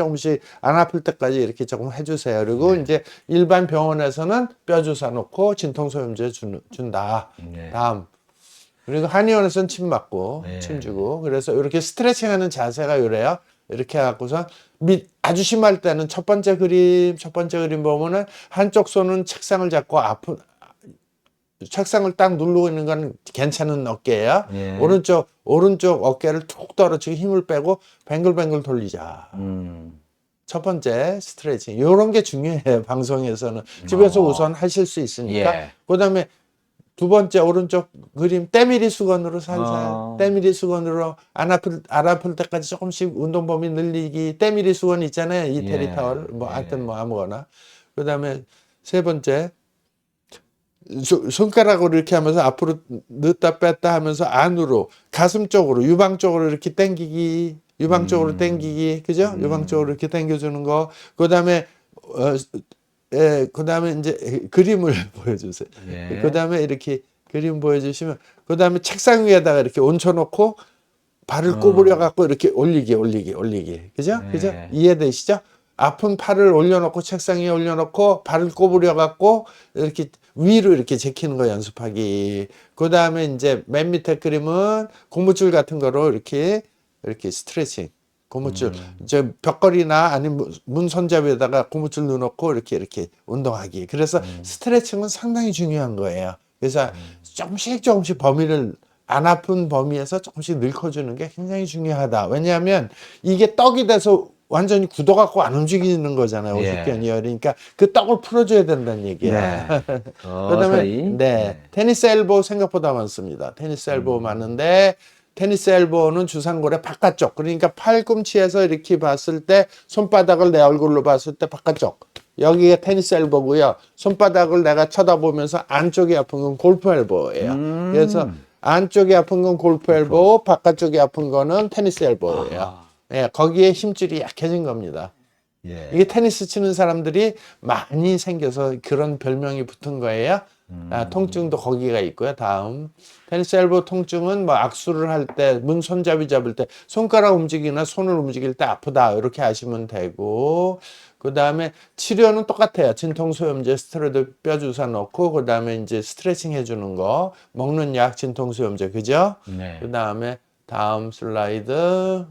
안 아플 때까지 이렇게 조금 해주세요. 그리고 이제 일반 병원에서는 뼈 주사 놓고 진통소염제 준다. 네. 다음. 그리고 한의원에서는 침 맞고 네. 침 주고 그래서 이렇게 스트레칭하는 자세가 이래요. 이렇게 해갖고서 아주 심할 때는 첫 번째 그림 보면은 한쪽 손은 책상을 잡고 책상을 딱 누르고 있는 건 괜찮은 어깨예요. 예. 오른쪽 어깨를 툭 떨어지고 힘을 빼고 뱅글뱅글 돌리자. 첫 번째 스트레칭. 이런 게 중요해요. 방송에서는 집에서 우선 하실 수 있으니까. 예. 그다음에 두 번째 오른쪽 그림 때밀이 수건으로 살살 때밀이 수건으로 안 아플 때까지 조금씩 운동 범위 늘리기. 때밀이 수건 있잖아요. 이태리 예. 타월 뭐 하여튼 뭐 아무거나. 그다음에 세 번째 손가락으로 이렇게 하면서 앞으로 넣었다 뺐다 하면서 안으로 가슴 쪽으로 유방 쪽으로 이렇게 당기기. 유방 쪽으로 당기기. 그죠? 유방 쪽으로 이렇게 당겨주는 거. 그다음에 그다음에 이제 그림을 보여주세요. 예. 그다음에 이렇게 그림 보여주시면 그다음에 책상 위에다가 이렇게 얹혀놓고 발을 구부려 갖고 이렇게 올리기. 그죠? 네. 그죠? 이해되시죠? 아픈 팔을 올려놓고 책상 위에 올려놓고 발을 꼬부려 갖고 이렇게 위로 이렇게 제키는 거 연습하기. 그 다음에 이제 맨 밑에 그림은 고무줄 같은 거로 이렇게 스트레칭. 고무줄, 저 벽걸이나 아니면 문 손잡이에다가 고무줄 넣어놓고 이렇게 운동하기. 그래서 스트레칭은 상당히 중요한 거예요. 그래서 조금씩 범위를 안 아픈 범위에서 조금씩 늙혀주는 게 굉장히 중요하다. 왜냐하면 이게 떡이 돼서 완전히 굳어갖고 안 움직이는 거잖아요. 예. 50견이요. 그러니까 그 떡을 풀어줘야 된다는 얘기야. 네. 그다음에 서서히. 네, 테니스 엘보 생각보다 많습니다. 테니스 엘보 많은데 테니스 엘보는 주상골의 바깥쪽, 그러니까 팔꿈치에서 이렇게 봤을 때 손바닥을 내 얼굴로 봤을 때 바깥쪽, 여기가 테니스 엘보고요. 손바닥을 내가 쳐다보면서 안쪽이 아픈 건 골프 엘보예요. 그래서 안쪽이 아픈 건 골프 엘보, 바깥쪽이 아픈 거는 테니스 엘보예요. 아하. 예, 거기에 힘줄이 약해진 겁니다. 예. 이게 테니스 치는 사람들이 많이 생겨서 그런 별명이 붙은 거예요. 통증도 거기가 있고요. 다음 테니스 엘보 통증은 뭐 악수를 할 때, 문 손잡이 잡을 때, 손가락 움직이나 손을 움직일 때 아프다 이렇게 아시면 되고, 그 다음에 치료는 똑같아요. 진통소염제 스테로이드 뼈 주사 넣고, 그 다음에 이제 스트레칭 해주는 거, 먹는 약 진통소염제, 그죠? 네. 그 다음에 다음 슬라이드.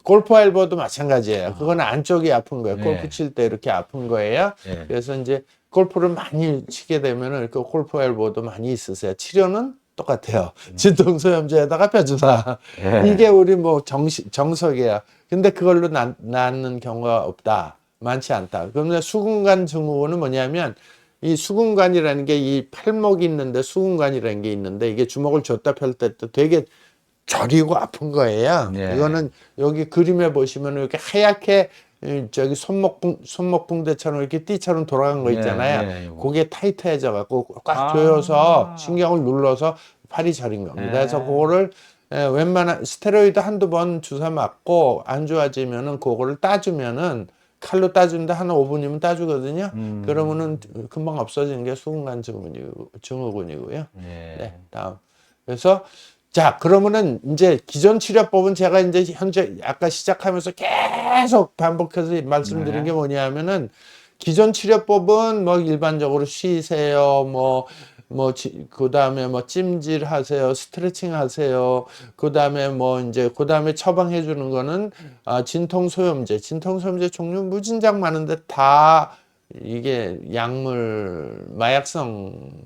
골프 엘보도 마찬가지예요. 그거는 안쪽이 아픈 거예요. 네. 골프 칠 때 이렇게 아픈 거예요. 네. 그래서 이제 골프를 많이 치게 되면은 그 골프 엘보도 많이 있으세요. 치료는 똑같아요. 진통소염제에다가 뼈주사. 네. 이게 우리 뭐 정석이에요. 근데 그걸로 낫는 경우가 없다. 많지 않다. 그런데 수근관 증후군은 뭐냐면 이 수근관이라는 게 이 팔목이 있는데 수근관이라는 게 있는데 이게 주먹을 줬다 펼 때 또 되게 저리고 아픈 거예요. 네. 이거는 여기 그림에 보시면 이렇게 하얗게 저기 손목붕대처럼 이렇게 띠처럼 돌아간 거 있잖아요. 네, 네, 이거. 그게 타이트해져 갖고 꽉 아. 조여서 신경을 눌러서 팔이 저린 겁니다. 네. 그래서 그거를 웬만한 스테로이드 한두 번 주사 맞고 안 좋아지면은 그거를 따주면은 칼로 따주는데 한 5분이면 따주거든요. 그러면은 금방 없어지는 게 수근관 증후군이고요. 네. 네, 다음. 그래서 자, 그러면은 이제 기존 치료법은 제가 이제 현재 아까 시작하면서 계속 반복해서 말씀드린 네. 게 뭐냐면은 기존 치료법은 뭐 일반적으로 쉬세요, 그 다음에 뭐 찜질 하세요, 스트레칭 하세요, 그 다음에 뭐 이제 그 다음에 처방해 주는 거는 진통소염제 종류 무진장 많은데 다 이게 약물 마약성일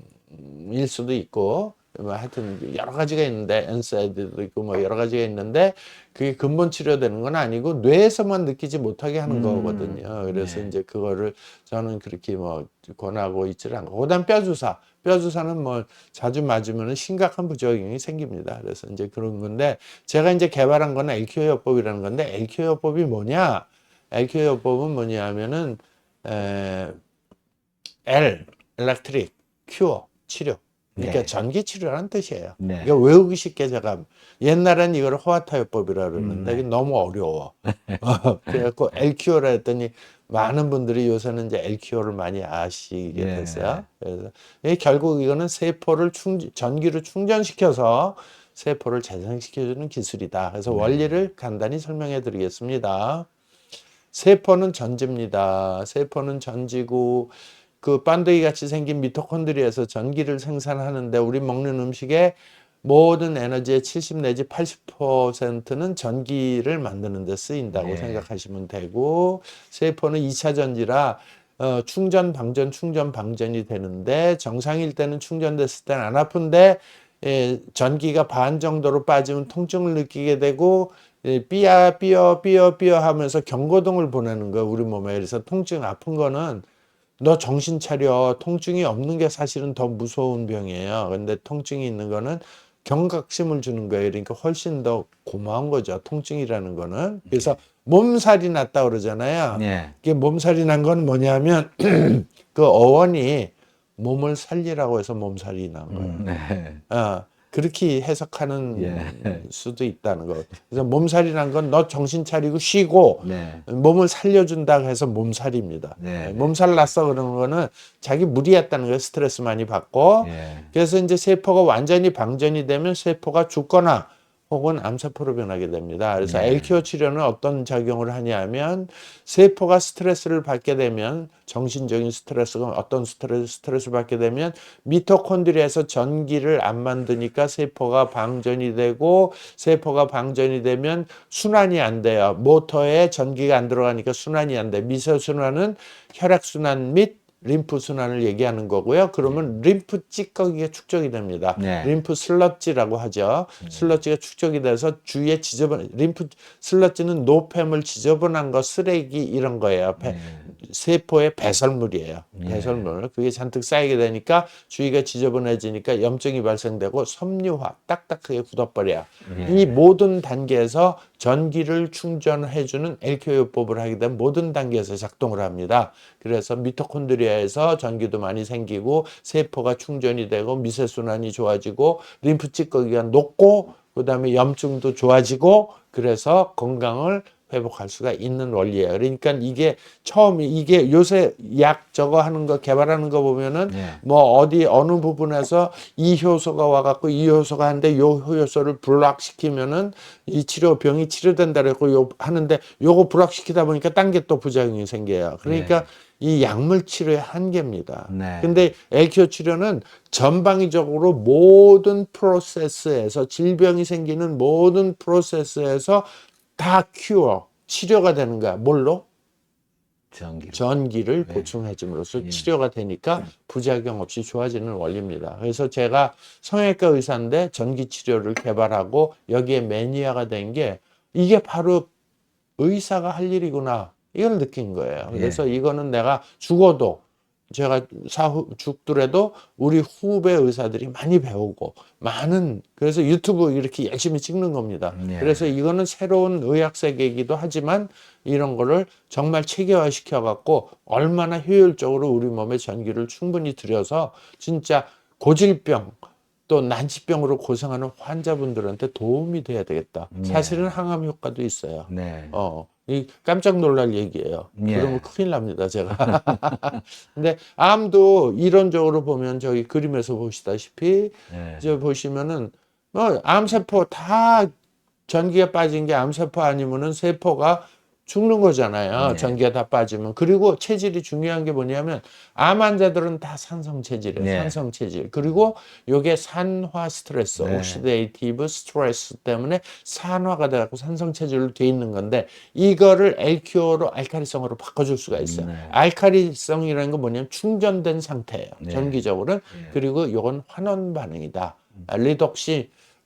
수도 있고 뭐 하여튼 여러 가지가 있는데 엔사이드도 있고 뭐 여러 가지가 있는데 그게 근본 치료되는 건 아니고 뇌에서만 느끼지 못하게 하는 거거든요. 그래서 네. 이제 그거를 저는 그렇게 뭐 권하고 있지를 않고, 그다음 뼈주사는 뭐 자주 맞으면 심각한 부작용이 생깁니다. 그래서 이제 그런 건데 제가 이제 개발한 거는 LQ요법이라는 건데 LQ요법이 뭐냐? LQ요법은 뭐냐면은 엘렉트릭 큐어 치료. 그러니까 네. 전기 치료라는 뜻이에요. 네. 이거 외우기 쉽게 제가 옛날엔 이걸 호화타요법이라 그러는데 네. 이게 너무 어려워. 그래갖고 LQO라 했더니 많은 분들이 요새는 이제 LQO를 많이 아시게 네. 됐어요. 그래서 결국 이거는 세포를 전기로 충전시켜서 세포를 재생시켜주는 기술이다. 그래서 원리를 간단히 설명해 드리겠습니다. 세포는 전지입니다. 세포는 전지고 그 반듯이 같이 생긴 미토콘드리아에서 전기를 생산하는데 우리 먹는 음식의 모든 에너지의 70 내지 80%는 전기를 만드는 데 쓰인다고 네. 생각하시면 되고, 세포는 2차 전지라 충전 방전이 되는데 정상일 때는 충전됐을 때는 안 아픈데 전기가 반 정도로 빠지면 통증을 느끼게 되고 삐어 하면서 경고등을 보내는 거예요, 우리 몸에. 그래서 통증 아픈 거는 너 정신 차려. 통증이 없는 게 사실은 더 무서운 병이에요. 근데 통증이 있는 거는 경각심을 주는 거예요. 그러니까 훨씬 더 고마운 거죠, 통증이라는 거는. 그래서 몸살이 났다 그러잖아요. 네. 이게 몸살이 난 건 뭐냐면 그 어원이 몸을 살리라고 해서 몸살이 난 거예요. 네. 그렇게 해석하는 예. 수도 있다는 거. 그래서 몸살이 난 건 너 정신 차리고 쉬고 네. 몸을 살려준다고 해서 몸살입니다. 네. 몸살 났어 그러는 거는 자기 무리했다는 거예요. 스트레스 많이 받고. 예. 그래서 이제 세포가 완전히 방전이 되면 세포가 죽거나 혹은 암세포로 변하게 됩니다. 그래서 네. 엘키오 치료는 어떤 작용을 하냐면 세포가 스트레스를 받게 되면 정신적인 스트레스가 어떤 스트레스를 받게 되면 미토콘드리아에서 전기를 안 만드니까 세포가 방전이 되고 세포가 방전이 되면 순환이 안 돼요. 모터에 전기가 안 들어가니까 순환이 안 돼. 미세순환은 혈액순환 및 림프 순환을 얘기하는 거고요. 그러면 림프 찌꺼기가 축적이 됩니다. 네. 림프 슬러지라고 하죠. 슬러지가 축적이 돼서 주위에 지저분 림프 슬러지는 노폐물, 지저분한 거, 쓰레기 이런 거예요. 세포의 배설물이에요. 배설물. 그게 잔뜩 쌓이게 되니까 주위가 지저분해지니까 염증이 발생되고 섬유화, 딱딱하게 굳어버려요. 이 모든 단계에서 전기를 충전해주는 엘케오요법을 하게 되면 모든 단계에서 작동을 합니다. 그래서 미토콘드리아에서 전기도 많이 생기고 세포가 충전이 되고 미세순환이 좋아지고 림프 찌꺼기가 녹고 그다음에 염증도 좋아지고 그래서 건강을 회복할 수가 있는 원리예요. 그러니까 이게 이게 요새 약 저거 하는 거 개발하는 거 보면은 뭐 어디 어느 부분에서 이 효소가 와갖고 이 효소가 하는데 요 효소를 불락시키면은 이 병이 치료된다 그러고 하는데 요거 불락시키다 보니까 딴 게 또 부작용이 생겨요. 그러니까 이 약물 치료의 한계입니다. 근데 엘키오 치료는 전방위적으로 모든 프로세스에서 질병이 생기는 모든 프로세스에서 다 치료가 되는 거야. 뭘로? 전기를 보충해 줌으로써 치료가 되니까 부작용 없이 좋아지는 원리입니다. 그래서 제가 성형외과 의사인데 전기 치료를 개발하고 여기에 매니아가 된 게 이게 바로 의사가 할 일이구나. 이걸 느낀 거예요. 그래서 이거는 내가 죽어도 제가 죽더라도 우리 후배 의사들이 많이 배우고 그래서 유튜브 이렇게 열심히 찍는 겁니다. 그래서 이거는 새로운 의학 세계이기도 하지만 이런 거를 정말 체계화 시켜갖고 얼마나 효율적으로 우리 몸에 전기를 충분히 들여서 진짜 고질병 또 난치병으로 고생하는 환자분들한테 도움이 돼야 되겠다. 사실은 항암 효과도 있어요. 이 깜짝 놀랄 얘기예요. 그러면 큰일 납니다, 제가. 근데 암도 이론적으로 보면 저기 그림에서 보시다시피 이제 보시면은 뭐 암세포 다 전기가 빠진 게 암세포 아니면은 세포가 죽는 거잖아요. 전기가 다 빠지면. 그리고 체질이 중요한 게 뭐냐면 암 환자들은 다 산성 체질이에요. 산성 체질. 그리고 요게 산화 스트레스, 옥시데이티브 스트레스 때문에 산화가 돼갖고 산성 체질로 돼 있는 건데 이거를 엘키오로 알카리성으로 바꿔줄 수가 있어요. 알카리성이라는 건 뭐냐면 충전된 상태예요. 전기적으로는. 그리고 요건 환원 반응이다.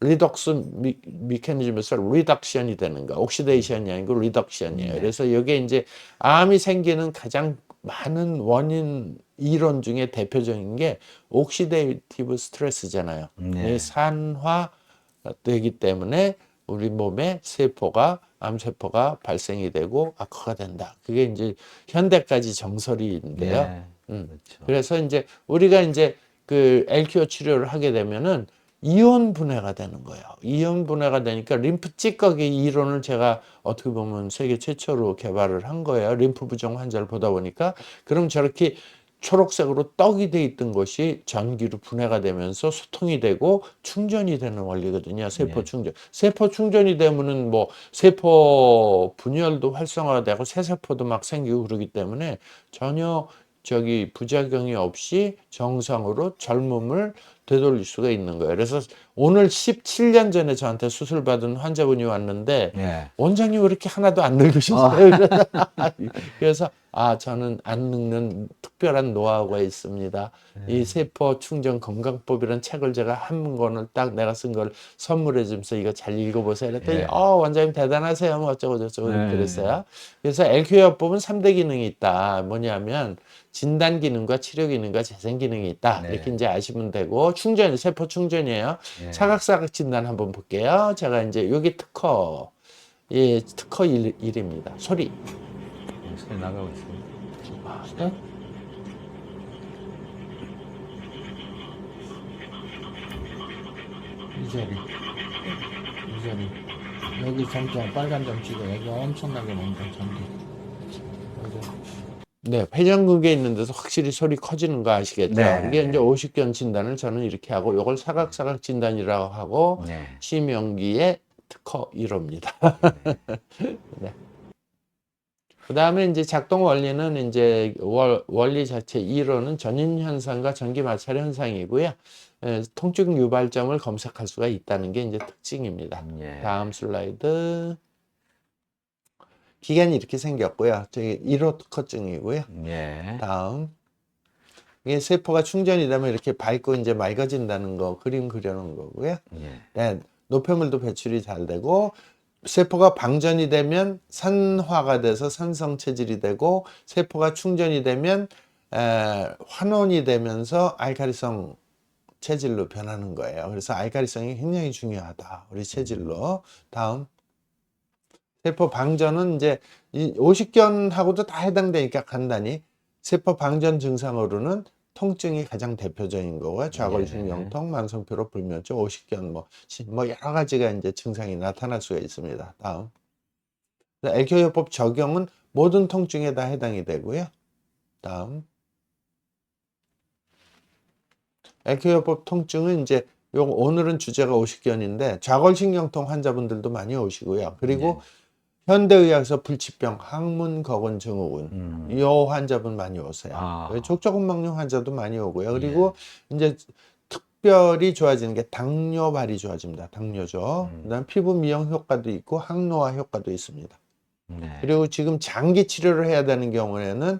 리덕스 미케니즘에서 리덕션이 되는 거, 옥시데이션이 아니고 리덕션이에요. 그래서 이게 이제 암이 생기는 가장 많은 원인 이론 중에 대표적인 게 옥시데이티브 스트레스잖아요. 산화 되기 때문에 우리 몸에 암세포가 발생이 되고 악화가 된다. 그게 이제 현대까지 정설인데요. 그래서 이제 우리가 이제 그 엘키오 치료를 하게 되면은 이온 분해가 되는 거예요. 이온 분해가 되니까 림프 찌꺼기 이론을 제가 어떻게 보면 세계 최초로 개발을 한 거예요. 림프 부종 환자를 보다 보니까 그럼 저렇게 초록색으로 떡이 돼 있던 것이 전기로 분해가 되면서 소통이 되고 충전이 되는 원리거든요. 세포 충전. 세포 충전이 되면은 뭐 세포 분열도 활성화되고 새 세포도 막 생기고 그러기 때문에 전혀 부작용이 없이 정상으로 젊음을 되돌릴 수가 있는 거예요. 그래서 오늘 17년 전에 저한테 수술 받은 환자분이 왔는데 원장님 왜 이렇게 하나도 안 늙으셨어요? 그래서 저는 안 늙는 특별한 노하우가 있습니다. 이 세포 충전 건강법이라는 책을 제가 한 권을 딱 내가 쓴 걸 선물해 주면서 이거 잘 읽어보세요. 그랬더니 원장님 대단하세요. 뭐 어쩌고 저쩌고 그랬어요. 그래서 엘큐어법은 3대 기능이 있다. 뭐냐면 진단 기능과 치료 기능과 재생 기능이 있다. 이렇게 이제 아시면 되고 세포 충전이에요. 사각사각 진단 한번 볼게요. 제가 이제 여기 특허 1입니다. 소리 나가고 있습니다. 네? 이 자리 여기 점점 빨간 점 찍어. 여기 엄청나게 나온다. 전기. 네, 회전근개 있는 데서 확실히 소리 커지는 거 아시겠죠? 이게 이제 50견 진단을 저는 이렇게 하고, 요걸 사각사각 진단이라고 하고, 심영기의 특허 1호입니다. 네. 그 다음에 이제 작동 원리는 이제 원리 자체 1호는 전인 현상과 전기 마찰 현상이고요. 통증 유발점을 검색할 수가 있다는 게 이제 특징입니다. 예. 다음 슬라이드. 기관이 이렇게 생겼고요. 저기 1호 특허증이고요. 예. 다음. 이게 세포가 충전이 되면 이렇게 밝고 이제 맑아진다는 거 그림 그려놓은 거고요. 예. 네, 노폐물도 배출이 잘 되고 세포가 방전이 되면 산화가 돼서 산성 체질이 되고 세포가 충전이 되면 환원이 되면서 알카리성 체질로 변하는 거예요. 그래서 알카리성이 굉장히 중요하다. 우리 체질로. 다음. 세포 방전은 이제 50견하고도 다 해당되니까 간단히 세포 방전 증상으로는 통증이 가장 대표적인 거고요. 좌골신경통, 만성피로, 불면증, 50견 뭐 여러 가지가 이제 증상이 나타날 수가 있습니다. 다음. 엘케오요법 적용은 모든 통증에 다 해당이 되고요. 다음. 엘케오요법 통증은 이제 오늘은 주제가 50견인데 좌골신경통 환자분들도 많이 오시고요. 그리고 현대의학에서 불치병, 항문 거건 증후군 이 환자분 많이 오세요. 족저근막염 환자도 많이 오고요. 그리고 이제 특별히 좋아지는 게 당뇨발이 좋아집니다. 당뇨죠. 그다음 피부 미용 효과도 있고 항노화 효과도 있습니다. 그리고 지금 장기 치료를 해야 되는 경우에는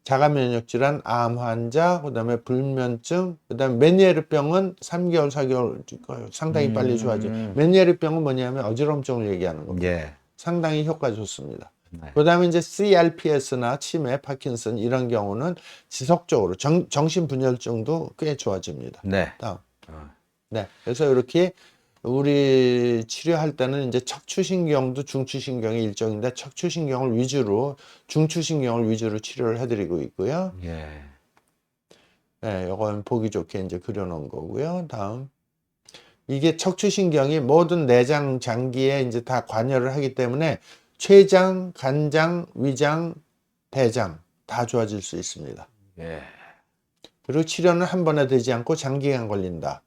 자가 면역 질환, 암 환자, 그다음에 불면증, 그다음에 메니에르병은 3개월, 4개월 상당히 빨리 좋아져요. 메니에르병은 뭐냐면 어지럼증을 얘기하는 겁니다. 예. 상당히 효과 좋습니다. 네. 그다음에 이제 CRPS나 치매, 파킨슨 이런 경우는 지속적으로 정신분열증도 꽤 좋아집니다. 네. 다음. 네. 그래서 이렇게 우리 치료할 때는 이제 척추신경도 중추신경의 일종인데 척추신경을 위주로 중추신경을 위주로 치료를 해드리고 있고요. 예. 네, 이건 보기 좋게 이제 그려놓은 거고요. 다음. 이게 척추신경이 모든 내장, 장기에 이제 다 관여를 하기 때문에 췌장, 간장, 위장, 대장 다 좋아질 수 있습니다. 예. 그리고 치료는 한 번에 되지 않고 장기간 걸린다.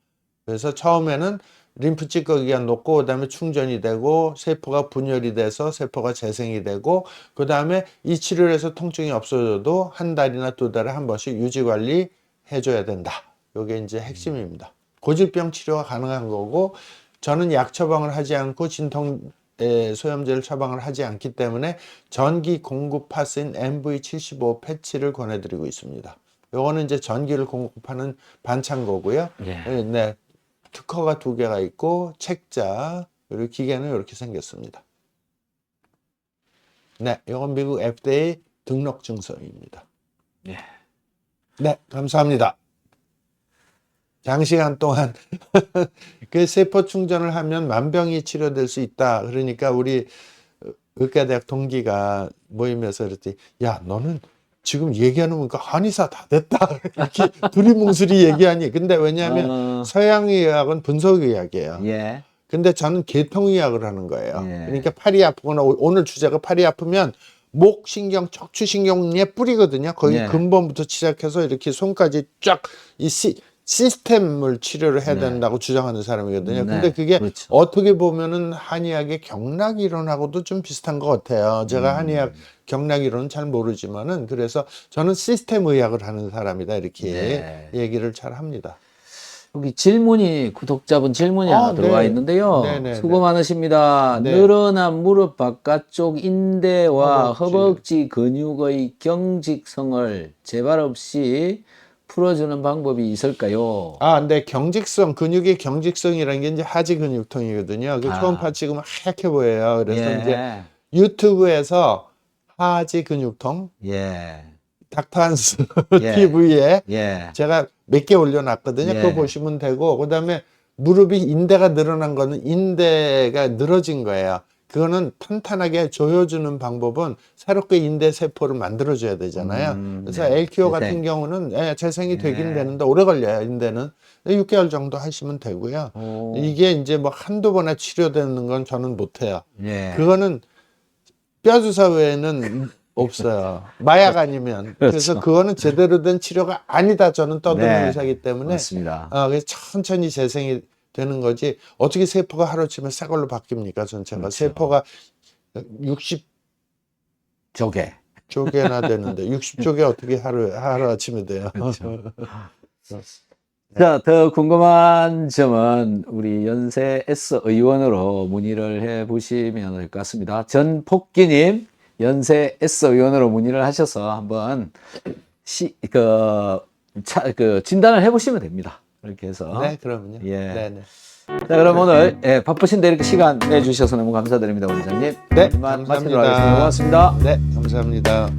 그래서 처음에는 림프 찌꺼기가 녹고 그다음에 충전이 되고 세포가 분열이 돼서 세포가 재생이 되고 그다음에 이 치료를 해서 통증이 없어져도 한 달이나 두 달에 한 번씩 유지 관리 해줘야 된다. 이게 이제 핵심입니다. 고질병 치료가 가능한 거고 저는 약 처방을 하지 않고 진통 소염제를 처방을 하지 않기 때문에 전기 공급 파스인 MV75 패치를 권해드리고 있습니다. 요거는 이제 전기를 공급하는 반창고고요. 네, 특허가 2개가 있고 책자 그리고 기계는 이렇게 생겼습니다. 네, 이건 미국 FDA 등록 증서입니다. 네, 감사합니다. 장시간 동안 그 세포 충전을 하면 만병이 치료될 수 있다. 그러니까 우리 의과대학 동기가 모임에서 그랬더니 야 너는 지금 얘기하는 거니까 한의사 다 됐다. 이렇게 두리뭉술이 얘기하니. 근데 왜냐하면 서양의학은 분석의학이에요. 예. 근데 저는 계통의학을 하는 거예요. 예. 그러니까 팔이 아프거나 오늘 주제가 팔이 아프면 목 신경, 척추신경의 뿌리거든요. 거기 예. 근본부터 시작해서 이렇게 손까지 쫙 이 시스템을 치료를 해야 된다고 주장하는 사람이거든요. 근데 그게 그렇죠. 어떻게 보면은 한의학의 경락 이론하고도 좀 비슷한 것 같아요. 제가 한의학 경락 이론은 잘 모르지만은 그래서 저는 시스템 의학을 하는 사람이다 이렇게 얘기를 잘 합니다. 여기 질문이 구독자분 질문이 하나 들어와 있는데요. 수고 많으십니다. 늘어난 무릎 바깥쪽 인대와 허벅지 근육의 경직성을 재발 없이 풀어주는 방법이 있을까요? 근데 경직성, 근육의 경직성이라는 게 이제 하지 근육통이거든요. 그 초음파 찍으면 하얗게 보여요. 그래서 이제 유튜브에서 하지 근육통, 닥터한스 TV에 제가 몇 개 올려놨거든요. 그거 보시면 되고, 그 다음에 무릎이 인대가 늘어난 거는 인대가 늘어진 거예요. 그거는 탄탄하게 조여주는 방법은 새롭게 인대 세포를 만들어줘야 되잖아요. 그래서 LQO 같은 경우는 재생이 되긴 되는데 오래 걸려요. 인대는 6개월 정도 하시면 되고요. 이게 이제 뭐 한두 번에 치료되는 건 저는 못해요. 그거는 뼈주사 외에는 없어요. 마약 아니면. 그래서 그거는 제대로 된 치료가 아니다. 저는 떠드는 의사이기 때문에. 맞습니다. 그래서 천천히 재생이 되는 거지. 어떻게 세포가 하루아침에 새 걸로 바뀝니까? 전체가. 그렇죠. 세포가 60 조개. 쪽이나 되는데 60쪽이 어떻게 하루아침에 돼요? 그렇죠. 자, 더 궁금한 점은 우리 연세 S 의원으로 문의를 해 보시면 될 것 같습니다. 전복기님, 연세 S 의원으로 문의를 하셔서 한번 진단을 해 보시면 됩니다. 이렇게 해서. 네, 그럼요. 예. 네네. 자, 그럼 오늘 바쁘신데 이렇게 시간 내주셔서 너무 감사드립니다, 원장님. 네, 마치도록 감사합니다. 하겠습니다. 고맙습니다. 네, 감사합니다.